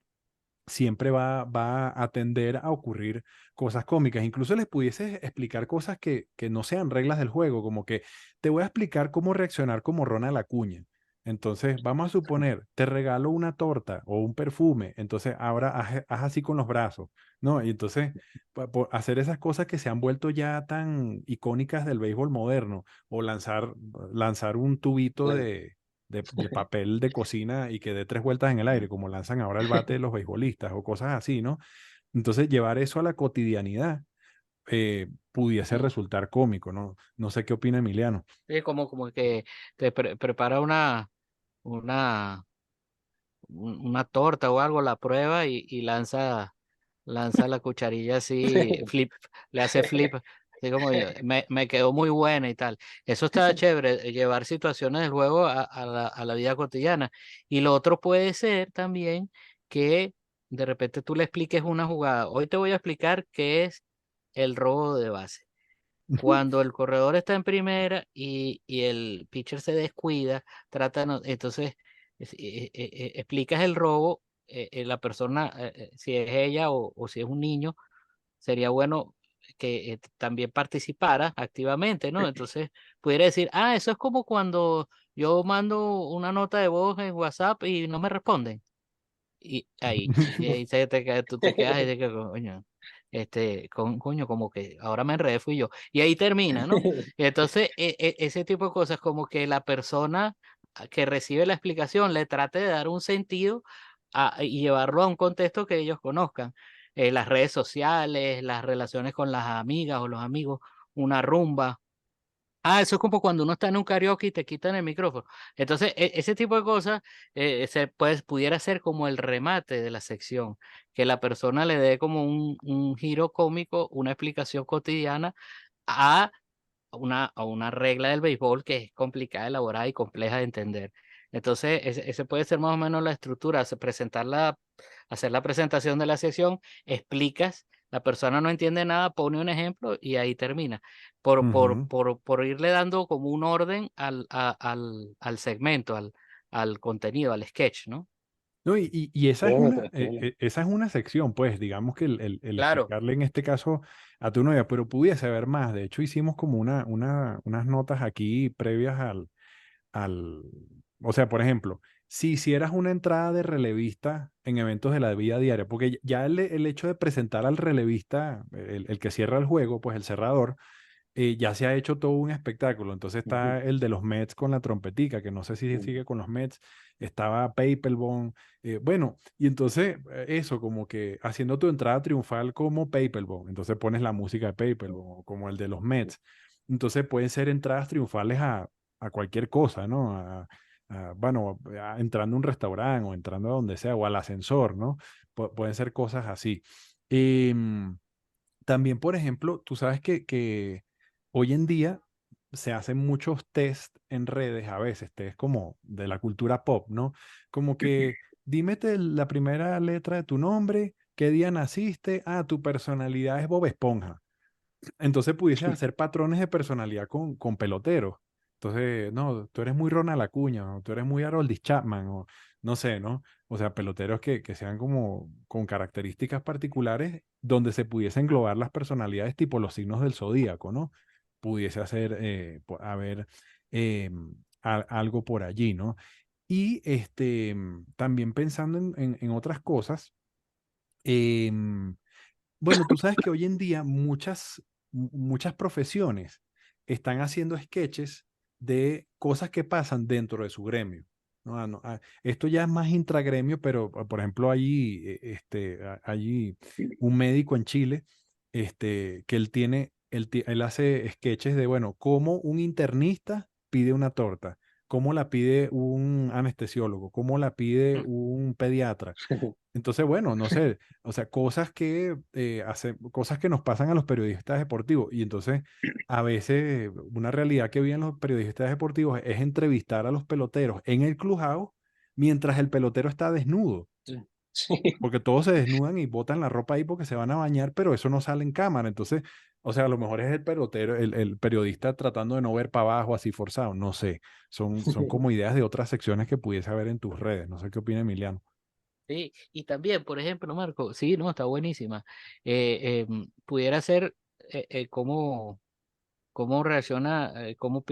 siempre va a tender a ocurrir cosas cómicas. Incluso les pudieses explicar cosas que no sean reglas del juego, como que te voy a explicar cómo reaccionar como Ronald Acuña. Entonces, vamos a suponer, te regalo una torta o un perfume, entonces ahora haz así con los brazos, ¿no? Y entonces, por hacer esas cosas que se han vuelto ya tan icónicas del béisbol moderno, o lanzar un tubito de papel de cocina y que dé 3 vueltas en el aire, como lanzan ahora el bate de los beisbolistas, o cosas así, ¿no? Entonces, llevar eso a la cotidianidad pudiese Mm. resultar cómico, ¿no? No sé qué opina Emiliano. Sí, como que te prepara una, una torta o algo, la prueba y lanza la cucharilla así, flip, le hace flip, así como yo, me quedó muy buena y tal. Eso está chévere, llevar situaciones del juego a la vida cotidiana. Y lo otro puede ser también que de repente tú le expliques una jugada. Hoy te voy a explicar qué es el robo de base. Cuando el corredor está en primera y el pitcher se descuida, entonces explicas el robo, la persona, si es ella o si es un niño, sería bueno que también participara activamente, ¿no? Entonces pudiera decir, ah, eso es como cuando yo mando una nota de voz en WhatsApp y no me responden. Y ahí tú te quedas y dices, coño, coño, como que ahora me enredé fui yo. Y ahí termina, ¿no? Y entonces, ese tipo de cosas, como que la persona que recibe la explicación le trate de dar un sentido y llevarlo a un contexto que ellos conozcan. Las redes sociales, las relaciones con las amigas o los amigos, una rumba. Ah, eso es como cuando uno está en un karaoke y te quitan el micrófono. Entonces, ese tipo de cosas pudiera ser como el remate de la sección, que la persona le dé como un giro cómico, una explicación cotidiana a a una regla del béisbol que es complicada, elaborada y compleja de entender. Entonces, ese puede ser más o menos la estructura, hacer la presentación de la sección, explicas, la persona no entiende nada, pone un ejemplo y ahí termina. Ujú. Por irle dando como un orden al segmento, al contenido, al sketch, ¿no? No, y esa es Bueno, una, esa es una sección, pues, digamos que el Claro. explicarle en este caso a tu novia, pero pudiese haber más. De hecho, hicimos como unas notas aquí previas al, o sea, por ejemplo, si hicieras una entrada de relevista en eventos de la vida diaria, porque ya el hecho de presentar al relevista, el que cierra el juego, pues el cerrador, ya se ha hecho todo un espectáculo. Entonces está el de los Mets con la trompetica, que no sé si sigue con los Mets. Estaba Papelbon. Bueno, y entonces eso, como que haciendo tu entrada triunfal como Papelbon. Entonces pones la música de Papelbon, o como el de los Mets. Entonces pueden ser entradas triunfales a cualquier cosa, ¿no? Bueno, entrando a un restaurante o entrando a donde sea, o al ascensor, ¿no? Pueden ser cosas así. Em, También, por ejemplo, tú sabes que hoy en día se hacen muchos test en redes, a veces, test como de la cultura pop, ¿no? Como que la primera letra de tu nombre, qué día naciste, tu personalidad es Bob Esponja. Entonces pudieses hacer patrones de personalidad con peloteros. Entonces, no, tú eres muy Ronald Acuña, o tú eres muy Haroldis Chapman, o no sé, ¿no? O sea, peloteros que sean como con características particulares donde se pudiese englobar las personalidades tipo los signos del zodíaco, ¿no? Pudiese hacer, haber eh, algo por allí, ¿no? Y también pensando en otras cosas, em, bueno, tú sabes que hoy en día muchas profesiones están haciendo sketches de cosas que pasan dentro de su gremio. ¿No? Esto ya es más intragremio, pero por ejemplo, allí un médico en Chile, que él hace sketches de, bueno, cómo un internista pide una torta, cómo la pide un anestesiólogo, cómo la pide un pediatra. Entonces, bueno, no sé, o sea, cosas que nos pasan a los periodistas deportivos. Y entonces, a veces, una realidad que viven los periodistas deportivos es entrevistar a los peloteros en el clubhouse mientras el pelotero está desnudo. sí. Porque todos se desnudan y botan la ropa ahí porque se van a bañar, pero eso no sale en cámara. Entonces, o sea, a lo mejor es el pelotero, el periodista tratando de no ver para abajo así forzado. No sé. Son como ideas de otras secciones que pudiese haber en tus redes. No sé qué opina Emiliano. Sí, y también, por ejemplo, Marco, sí, no, está buenísima. Pudiera ser como cómo reacciona un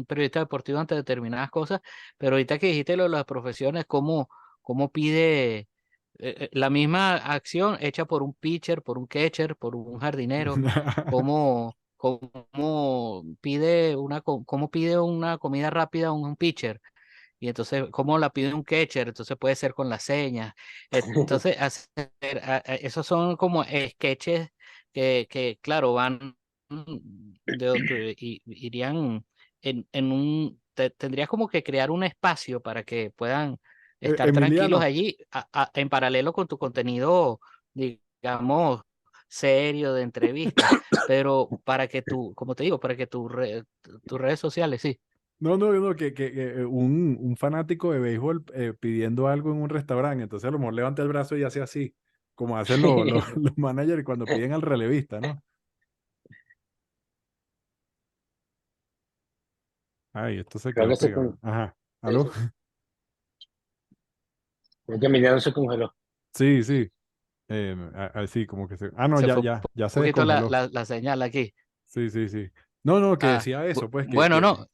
periodista deportivo ante determinadas cosas, pero ahorita que dijiste lo de las profesiones, cómo pide la misma acción hecha por un pitcher, por un catcher, por un jardinero, cómo pide una comida rápida a un pitcher. Y entonces, ¿cómo la pide un catcher? Entonces puede ser con las señas. Entonces, esos son como sketches claro, van, irían tendrías como que crear un espacio para que puedan estar tranquilos Emiliano, allí, en paralelo con tu contenido, digamos, serio de entrevistas, pero para que como te digo, para que tus redes sociales, sí. no, no, no, que un fanático de béisbol pidiendo algo en un restaurante, entonces a lo mejor levanta el brazo y hace así, como hacen los managers cuando piden al relevista, ¿no? Ay, esto se Creo quedó que pegado. Ajá. sí, ¿Aló? sí. Creo que Emiliano se congeló. Sí, sí. Sí, como que se. Ah, no, Se ya, fue un ya se poquito descongeló. la señal aquí. Sí, sí, sí. No, no, que Ah, decía eso, pues, bueno, que no,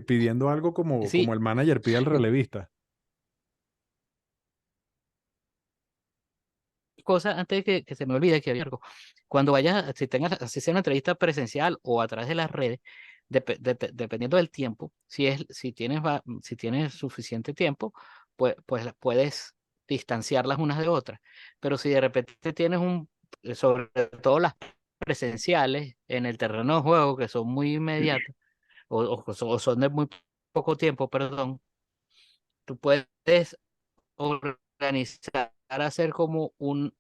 pidiendo algo como sí, el manager pide al relevista. cosa antes de que se me olvide que había algo. Cuando vayas, si tengas, si sea una entrevista presencial o a través de las redes, dependiendo del tiempo, si tienes suficiente tiempo, pues puedes distanciarlas unas de otras. Pero si de repente tienes sobre todo las presenciales en el terreno de juego, que son muy inmediatas, o son de muy poco tiempo, perdón, tú puedes organizar, hacer como un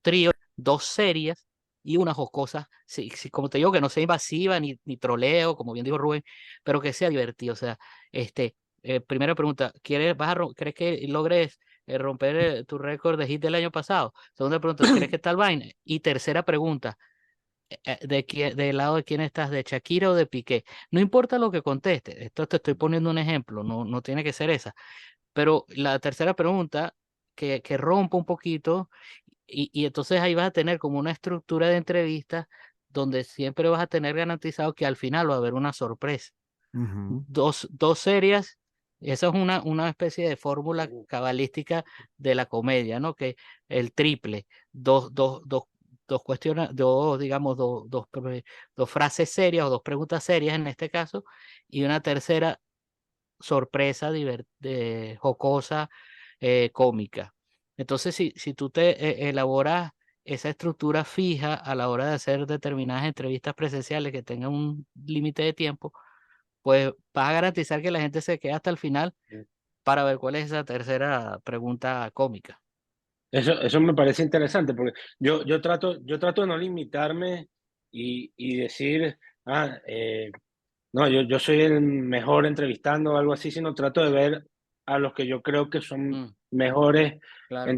trío, dos serias y una jocosa, sí, sí, como te digo, que no sea invasiva ni troleo, como bien dijo Rubén, pero que sea divertido. O sea, primera pregunta, ¿crees que logres romper tu récord de hit del año pasado? Segunda pregunta, ¿crees que tal vaina? Y tercera pregunta, ¿del lado de quién estás, de Shakira o de Piqué? No importa lo que conteste, esto te estoy poniendo un ejemplo, no tiene que ser esa. Pero la tercera pregunta, que rompa un poquito, y entonces ahí vas a tener como una estructura de entrevista donde siempre vas a tener garantizado que al final va a haber una sorpresa. Ujú. Dos serias, esa es una especie de fórmula cabalística de la comedia, ¿no? Que el triple, dos cuestiones, digamos, dos frases serias o dos preguntas serias en este caso, y una tercera sorpresa, jocosa, cómica. Entonces, si tú te elaboras esa estructura fija a la hora de hacer determinadas entrevistas presenciales que tengan un límite de tiempo, pues vas a garantizar que la gente se quede hasta el final para ver cuál es esa tercera pregunta cómica. Eso me parece interesante porque yo trato de no limitarme y decir, no, yo soy el mejor entrevistando o algo así, sino trato de ver a los que yo creo que son Mm, mejores claro.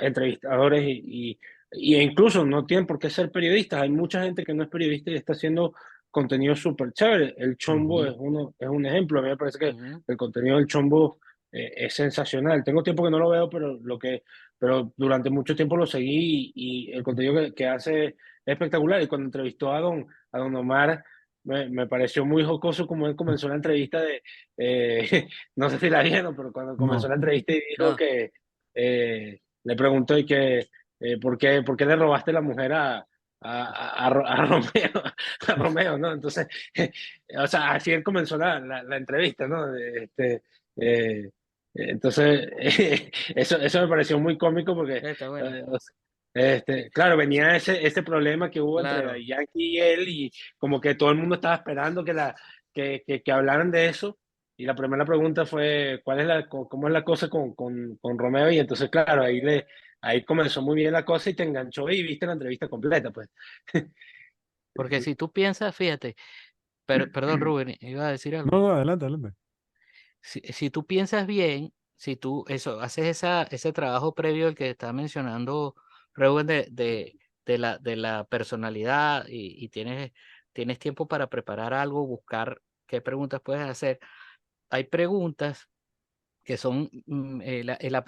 entrevistadores y incluso no tienen por qué ser periodistas. Hay mucha gente que no es periodista y está haciendo contenido súper chévere. El Chombo Ujú. es un ejemplo. A mí me parece que Ujú. el contenido del Chombo es sensacional. Tengo tiempo que no lo veo, pero durante mucho tiempo lo seguí y el contenido que hace es espectacular. Y cuando entrevistó a don Omar, me pareció muy jocoso como él comenzó la entrevista no sé si la vieron, pero cuando comenzó No. la entrevista y dijo No, que le preguntó y que ¿por qué le robaste la mujer a Romeo, a Romeo, ¿no? Entonces, o sea, así él comenzó la entrevista, ¿no? Eh, entonces, eso me pareció muy cómico porque está bueno. o sea, claro, venía ese problema que hubo entre Claro. Daddy Yankee y él, y como que todo el mundo estaba esperando que hablaran de eso. Y la primera pregunta fue, ¿cómo es la cosa con Romeo? Y entonces, claro, ahí comenzó muy bien la cosa y te enganchó y viste la entrevista completa, pues. Porque si tú piensas, fíjate, perdón, Rubén, iba a decir No, algo. no, adelante, adelante. Si tú piensas bien, si tú haces ese trabajo previo el que está mencionando Reuben de la personalidad y tienes tiempo para preparar algo, buscar qué preguntas puedes hacer. Hay preguntas que son,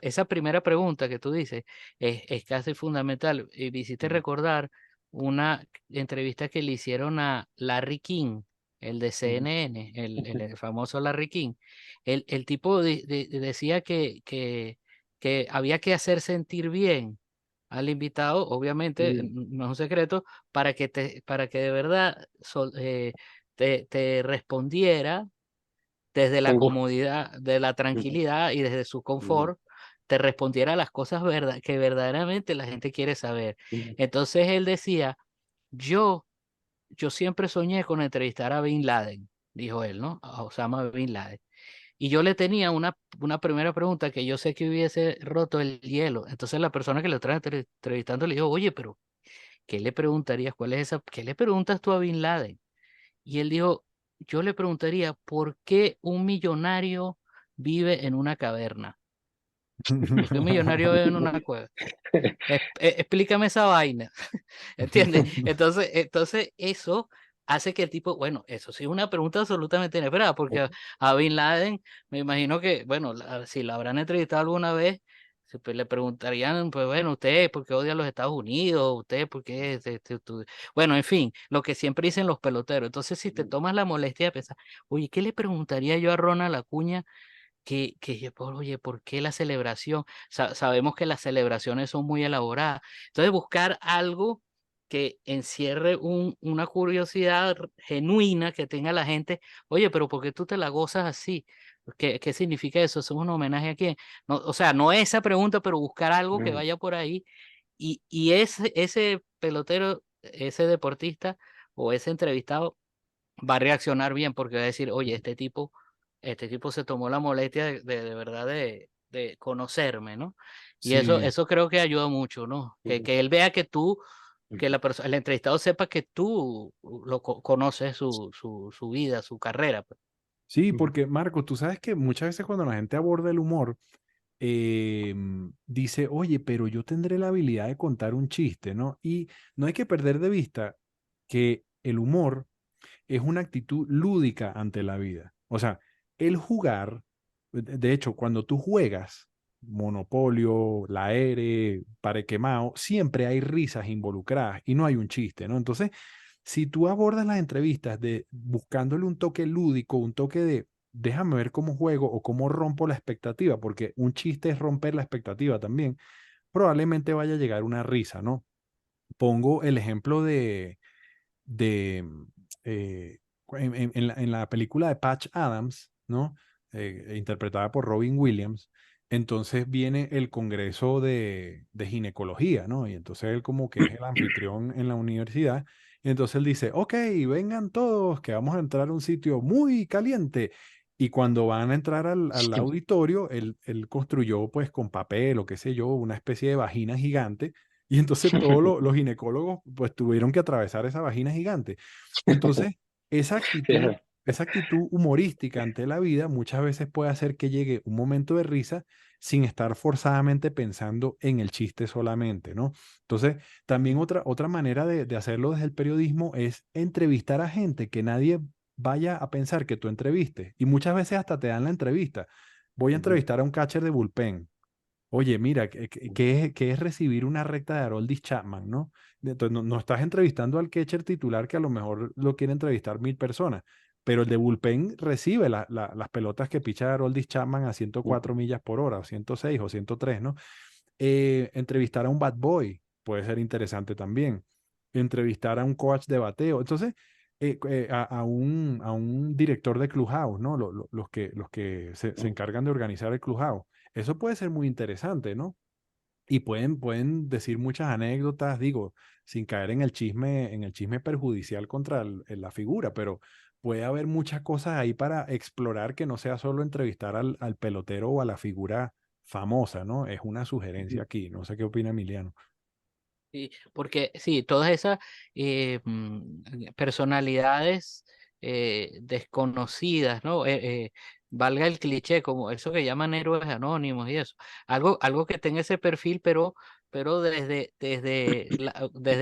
esa primera pregunta que tú dices es casi fundamental. Y me hiciste recordar una entrevista que le hicieron a Larry King, el de CNN, el famoso Larry King. El tipo decía que había que hacer sentir bien al invitado, obviamente, no es un secreto, para que de verdad te respondiera desde la Tengo. comodidad, de la tranquilidad y desde su confort, te respondiera a las cosas que verdaderamente la gente quiere saber. Entonces él decía, yo, yo siempre soñé con entrevistar a Bin Laden, dijo él, ¿no? A Osama Bin Laden. Y yo le tenía una primera pregunta que yo sé que hubiese roto el hielo. Entonces la persona que lo estaba entrevistando le dijo, oye, pero ¿qué le preguntarías? ¿Cuál es esa? ¿Qué le preguntas tú a Bin Laden? Y él dijo, yo le preguntaría, ¿por qué un millonario vive en una caverna? ¿Por qué un millonario vive en una cueva? Explícame esa vaina, ¿entiendes? Entonces eso hace que el tipo, bueno, eso sí es una pregunta absolutamente inesperada, porque a Bin Laden, me imagino que, bueno, si lo habrán entrevistado alguna vez, pues, le preguntarían, pues bueno, usted, ¿por qué odia a los Estados Unidos? ¿Usted, por qué? Bueno, en fin, lo que siempre dicen los peloteros. Entonces, si te tomas la molestia de pensar, oye, ¿qué le preguntaría yo a Ronald Acuña? Oye, ¿por qué la celebración? Sabemos que las celebraciones son muy elaboradas. Entonces, buscar algo que encierre una curiosidad genuina que tenga la gente. Oye, pero ¿por qué tú te la gozas así? ¿Qué significa eso? ¿Eso es un homenaje a quién? No, o sea, no esa pregunta, pero buscar algo que vaya por ahí. Y ese pelotero, ese deportista o ese entrevistado va a reaccionar bien porque va a decir, oye, este tipo se tomó la molestia de verdad de conocerme, ¿no? Y Sí, eso creo que ayuda mucho, ¿no? Que él vea que tú, que el entrevistado sepa que tú conoces su vida, su carrera, pues. sí, porque Marco, tú sabes que muchas veces cuando la gente aborda el humor, dice, oye, pero yo tendré la habilidad de contar un chiste, ¿no? Y no hay que perder de vista que el humor es una actitud lúdica ante la vida. O sea, el jugar, de hecho, cuando tú juegas Monopolio, La R, Parequemao, siempre hay risas involucradas y no hay un chiste, ¿no? Entonces, si tú abordas las entrevistas de buscándole un toque lúdico, un toque de déjame ver cómo juego o cómo rompo la expectativa, porque un chiste es romper la expectativa también, probablemente vaya a llegar una risa, ¿no? Pongo el ejemplo de eh, en la película de Patch Adams, ¿no? Interpretada por Robin Williams. Entonces viene el Congreso de Ginecología, ¿no? Y entonces él como que es el anfitrión en la universidad. Y entonces él dice, ok, vengan todos, que vamos a entrar a un sitio muy caliente. Y cuando van a entrar al auditorio, él construyó pues con papel o qué sé yo, una especie de vagina gigante y entonces todos los ginecólogos pues tuvieron que atravesar esa vagina gigante. Entonces, esa actitud humorística ante la vida muchas veces puede hacer que llegue un momento de risa sin estar forzadamente pensando en el chiste solamente, ¿no? Entonces, también otra manera de hacerlo desde el periodismo es entrevistar a gente que nadie vaya a pensar que tú entrevistes. Y muchas veces hasta te dan la entrevista. Voy a entrevistar a un catcher de bullpen. Oye, mira, ¿qué es recibir una recta de Aroldis Chapman, ¿no? Entonces, no estás entrevistando al catcher titular que a lo mejor lo quiere entrevistar 1000 personas, pero el de bullpen recibe las pelotas que picha Aroldis Chapman a 104 millas por hora, o 106 o 103, ¿no? Entrevistar a un bad boy puede ser interesante también. Entrevistar a un coach de bateo. Entonces, a un director de clubhouse, ¿no? Los que se encargan de organizar el clubhouse. Eso puede ser muy interesante, ¿no? Y pueden decir muchas anécdotas, digo, sin caer en el chisme perjudicial contra la figura, pero puede haber muchas cosas ahí para explorar que no sea solo entrevistar al pelotero o a la figura famosa, ¿no? Es una sugerencia aquí, no sé qué opina Emiliano. Sí, porque sí, todas esas personalidades desconocidas, ¿no? Valga el cliché, como eso que llaman héroes anónimos y eso. Algo que tenga ese perfil, pero desde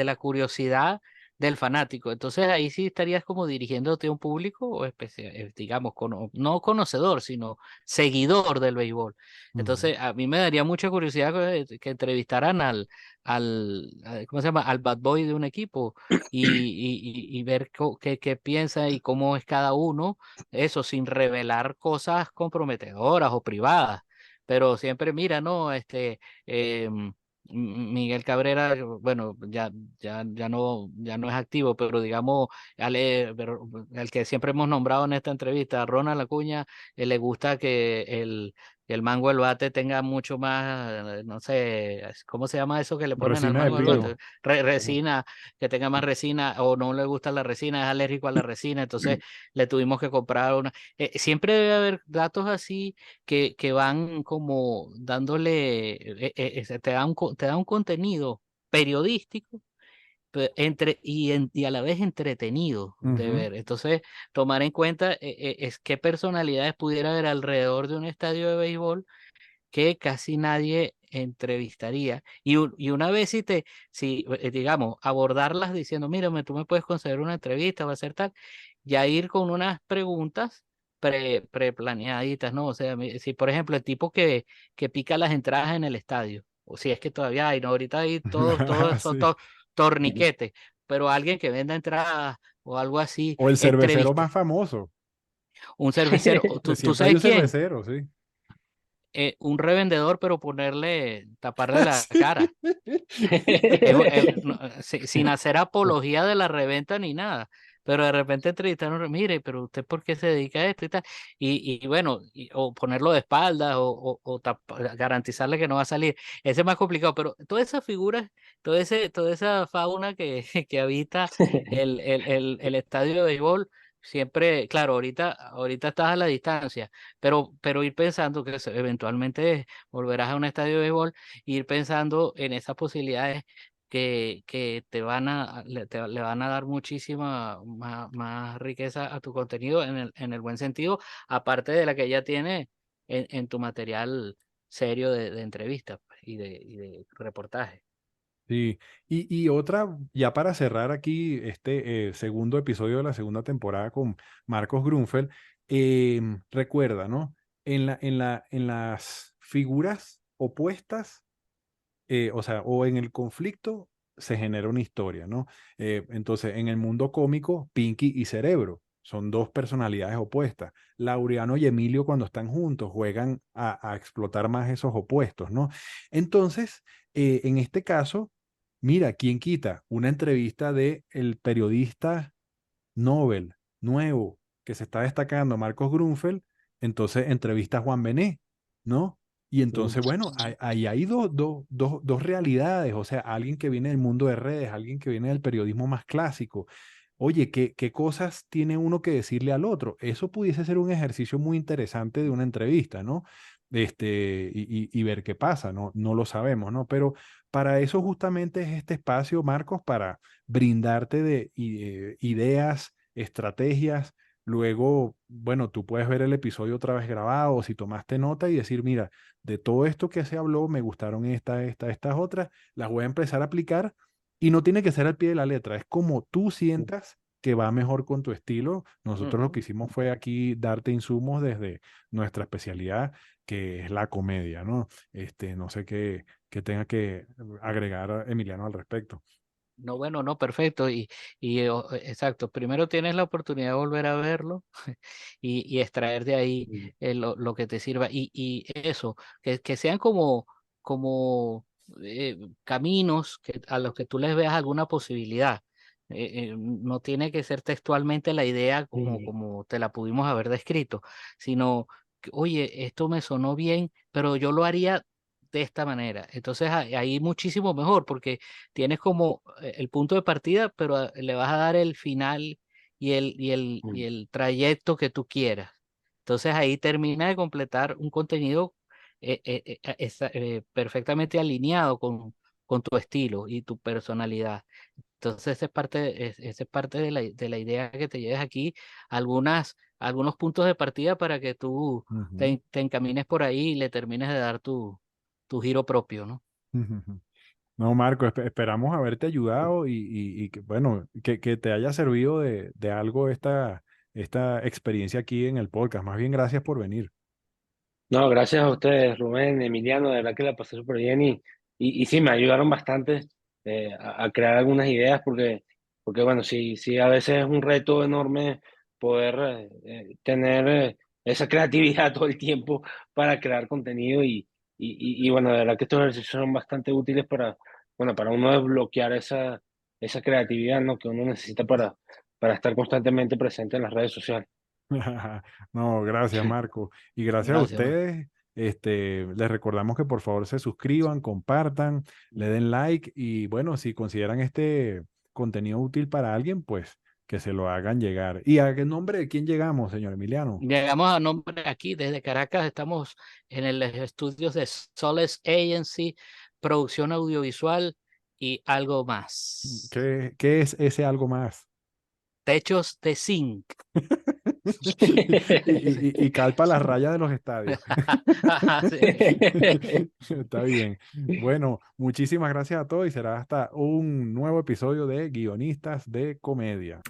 la curiosidad del fanático. Entonces ahí sí estarías como dirigiéndote a un público, o digamos, no conocedor, sino seguidor del béisbol. Ujú. Entonces a mí me daría mucha curiosidad que entrevistaran ¿cómo se llama? Al bad boy de un equipo y ver qué piensa y cómo es cada uno, eso sin revelar cosas comprometedoras o privadas. Pero siempre mira, ¿no? Miguel Cabrera, bueno, ya no es activo, pero digamos, el que siempre hemos nombrado en esta entrevista, Ronald Acuña, le gusta que el mango del bate tenga mucho más, no sé, ¿cómo se llama eso que le ponen al Resina de mango del bate? pino. Resina, que tenga más resina, o no le gusta la resina, es alérgico a la resina, entonces le tuvimos que comprar una. Siempre debe haber datos así que van como dándole, te da un contenido periodístico y a la vez entretenido de Ujú. ver. Entonces, tomar en cuenta es qué personalidades pudiera haber alrededor de un estadio de béisbol que casi nadie entrevistaría. Y una vez si digamos, abordarlas diciendo, mírame, tú me puedes conceder una entrevista, va a ser tal, ya ir con unas preguntas preplaneaditas, ¿no? O sea, si por ejemplo el tipo que pica las entradas en el estadio, o si es que todavía hay, ¿no? Ahorita hay todos son Sí. torniquetes, pero alguien que venda entradas o algo así, O el cervecero entrevista, más famoso. un cervecero, ¿tú Siempre hay sabes un quién? cervecero, sí. Un revendedor, pero taparle la Sí. cara. Sin hacer apología de la reventa ni nada. Pero de repente entrevistaron, mire, pero usted por qué se dedica a esto y tal. Y bueno, o ponerlo de espaldas garantizarle que no va a salir. Ese es más complicado, pero todas esas figuras, toda esa fauna que, que habita el estadio de béisbol, siempre, claro, ahorita estás a la distancia, pero ir pensando que eventualmente volverás a un estadio de béisbol, ir pensando en esas posibilidades que le van a dar muchísima más riqueza a tu contenido en el buen sentido, aparte de la que ya tiene en tu material serio de entrevista pues, y de reportaje. Sí, y otra, ya para cerrar aquí este segundo episodio de la segunda temporada con Marcos Grunfeld, recuerda, ¿no? En las figuras opuestas, o sea, o en el conflicto se genera una historia, ¿no? Entonces, en el mundo cómico, Pinky y Cerebro son dos personalidades opuestas. Laureano y Emilio cuando están juntos juegan a explotar más esos opuestos, ¿no? Entonces, en este caso, mira, ¿quién quita? Una entrevista de el periodista Nobel nuevo que se está destacando, Marcos Grunfeld, entonces entrevista a Juan Bené, ¿no? Y entonces, bueno, ahí hay dos realidades, o sea, alguien que viene del mundo de redes, alguien que viene del periodismo más clásico. Oye, ¿qué cosas tiene uno que decirle al otro? Eso pudiese ser un ejercicio muy interesante de una entrevista, ¿no? Y ver qué pasa, ¿no? No lo sabemos, ¿no? Pero para eso justamente es este espacio, Marcos, para brindarte ideas, estrategias. Luego, bueno, tú puedes ver el episodio otra vez grabado, o si tomaste nota y decir, mira, de todo esto que se habló, me gustaron estas otras, las voy a empezar a aplicar y no tiene que ser al pie de la letra, es como tú sientas que va mejor con tu estilo. Nosotros lo Ujú. que hicimos fue aquí darte insumos desde nuestra especialidad, que es la comedia, ¿no? No sé qué tenga que agregar Emiliano al respecto. No, bueno, no, perfecto. Exacto, primero tienes la oportunidad de volver a verlo y extraer de ahí lo que te sirva. Y eso, que sean como caminos a los que tú les veas alguna posibilidad. No tiene que ser textualmente la idea como te la pudimos haber descrito, sino que, oye, esto me sonó bien, pero yo lo haría de esta manera. Entonces ahí muchísimo mejor, porque tienes como el punto de partida, pero le vas a dar el final y el trayecto que tú quieras. Entonces ahí termina de completar un contenido perfectamente alineado con tu estilo y tu personalidad. Entonces esa es parte de la idea que te lleves aquí, algunos puntos de partida para que tú Ujú, te encamines por ahí y le termines de dar tu giro propio, ¿no? ujú. No, Marco, esperamos haberte ayudado y que, bueno, que te haya servido de algo esta experiencia aquí en el podcast. Más bien, gracias por venir. No, gracias a ustedes, Rubén, Emiliano, de verdad que la pasé súper bien y sí, me ayudaron bastante a crear algunas ideas porque bueno, sí, sí, a veces es un reto enorme poder tener esa creatividad todo el tiempo para crear contenido y bueno, de verdad que estos ejercicios son bastante útiles bueno, para uno desbloquear esa creatividad, ¿no? Que uno necesita para estar constantemente presente en las redes sociales. No, gracias, Marco. Y gracias a Gracias, man. ustedes. Les recordamos que por favor se suscriban, compartan, le den like y bueno, si consideran este contenido útil para alguien, pues que se lo hagan llegar. ¿Y a qué nombre de quién llegamos, señor Emiliano? Llegamos a nombre aquí desde Caracas, estamos en los estudios de Soles Agency, producción audiovisual y algo más. ¿Qué es ese algo más? Techos de zinc. Y calpa las rayas de los estadios. Ajá, sí. Está bien. Bueno, muchísimas gracias a todos y será hasta un nuevo episodio de Guionistas de Comedia.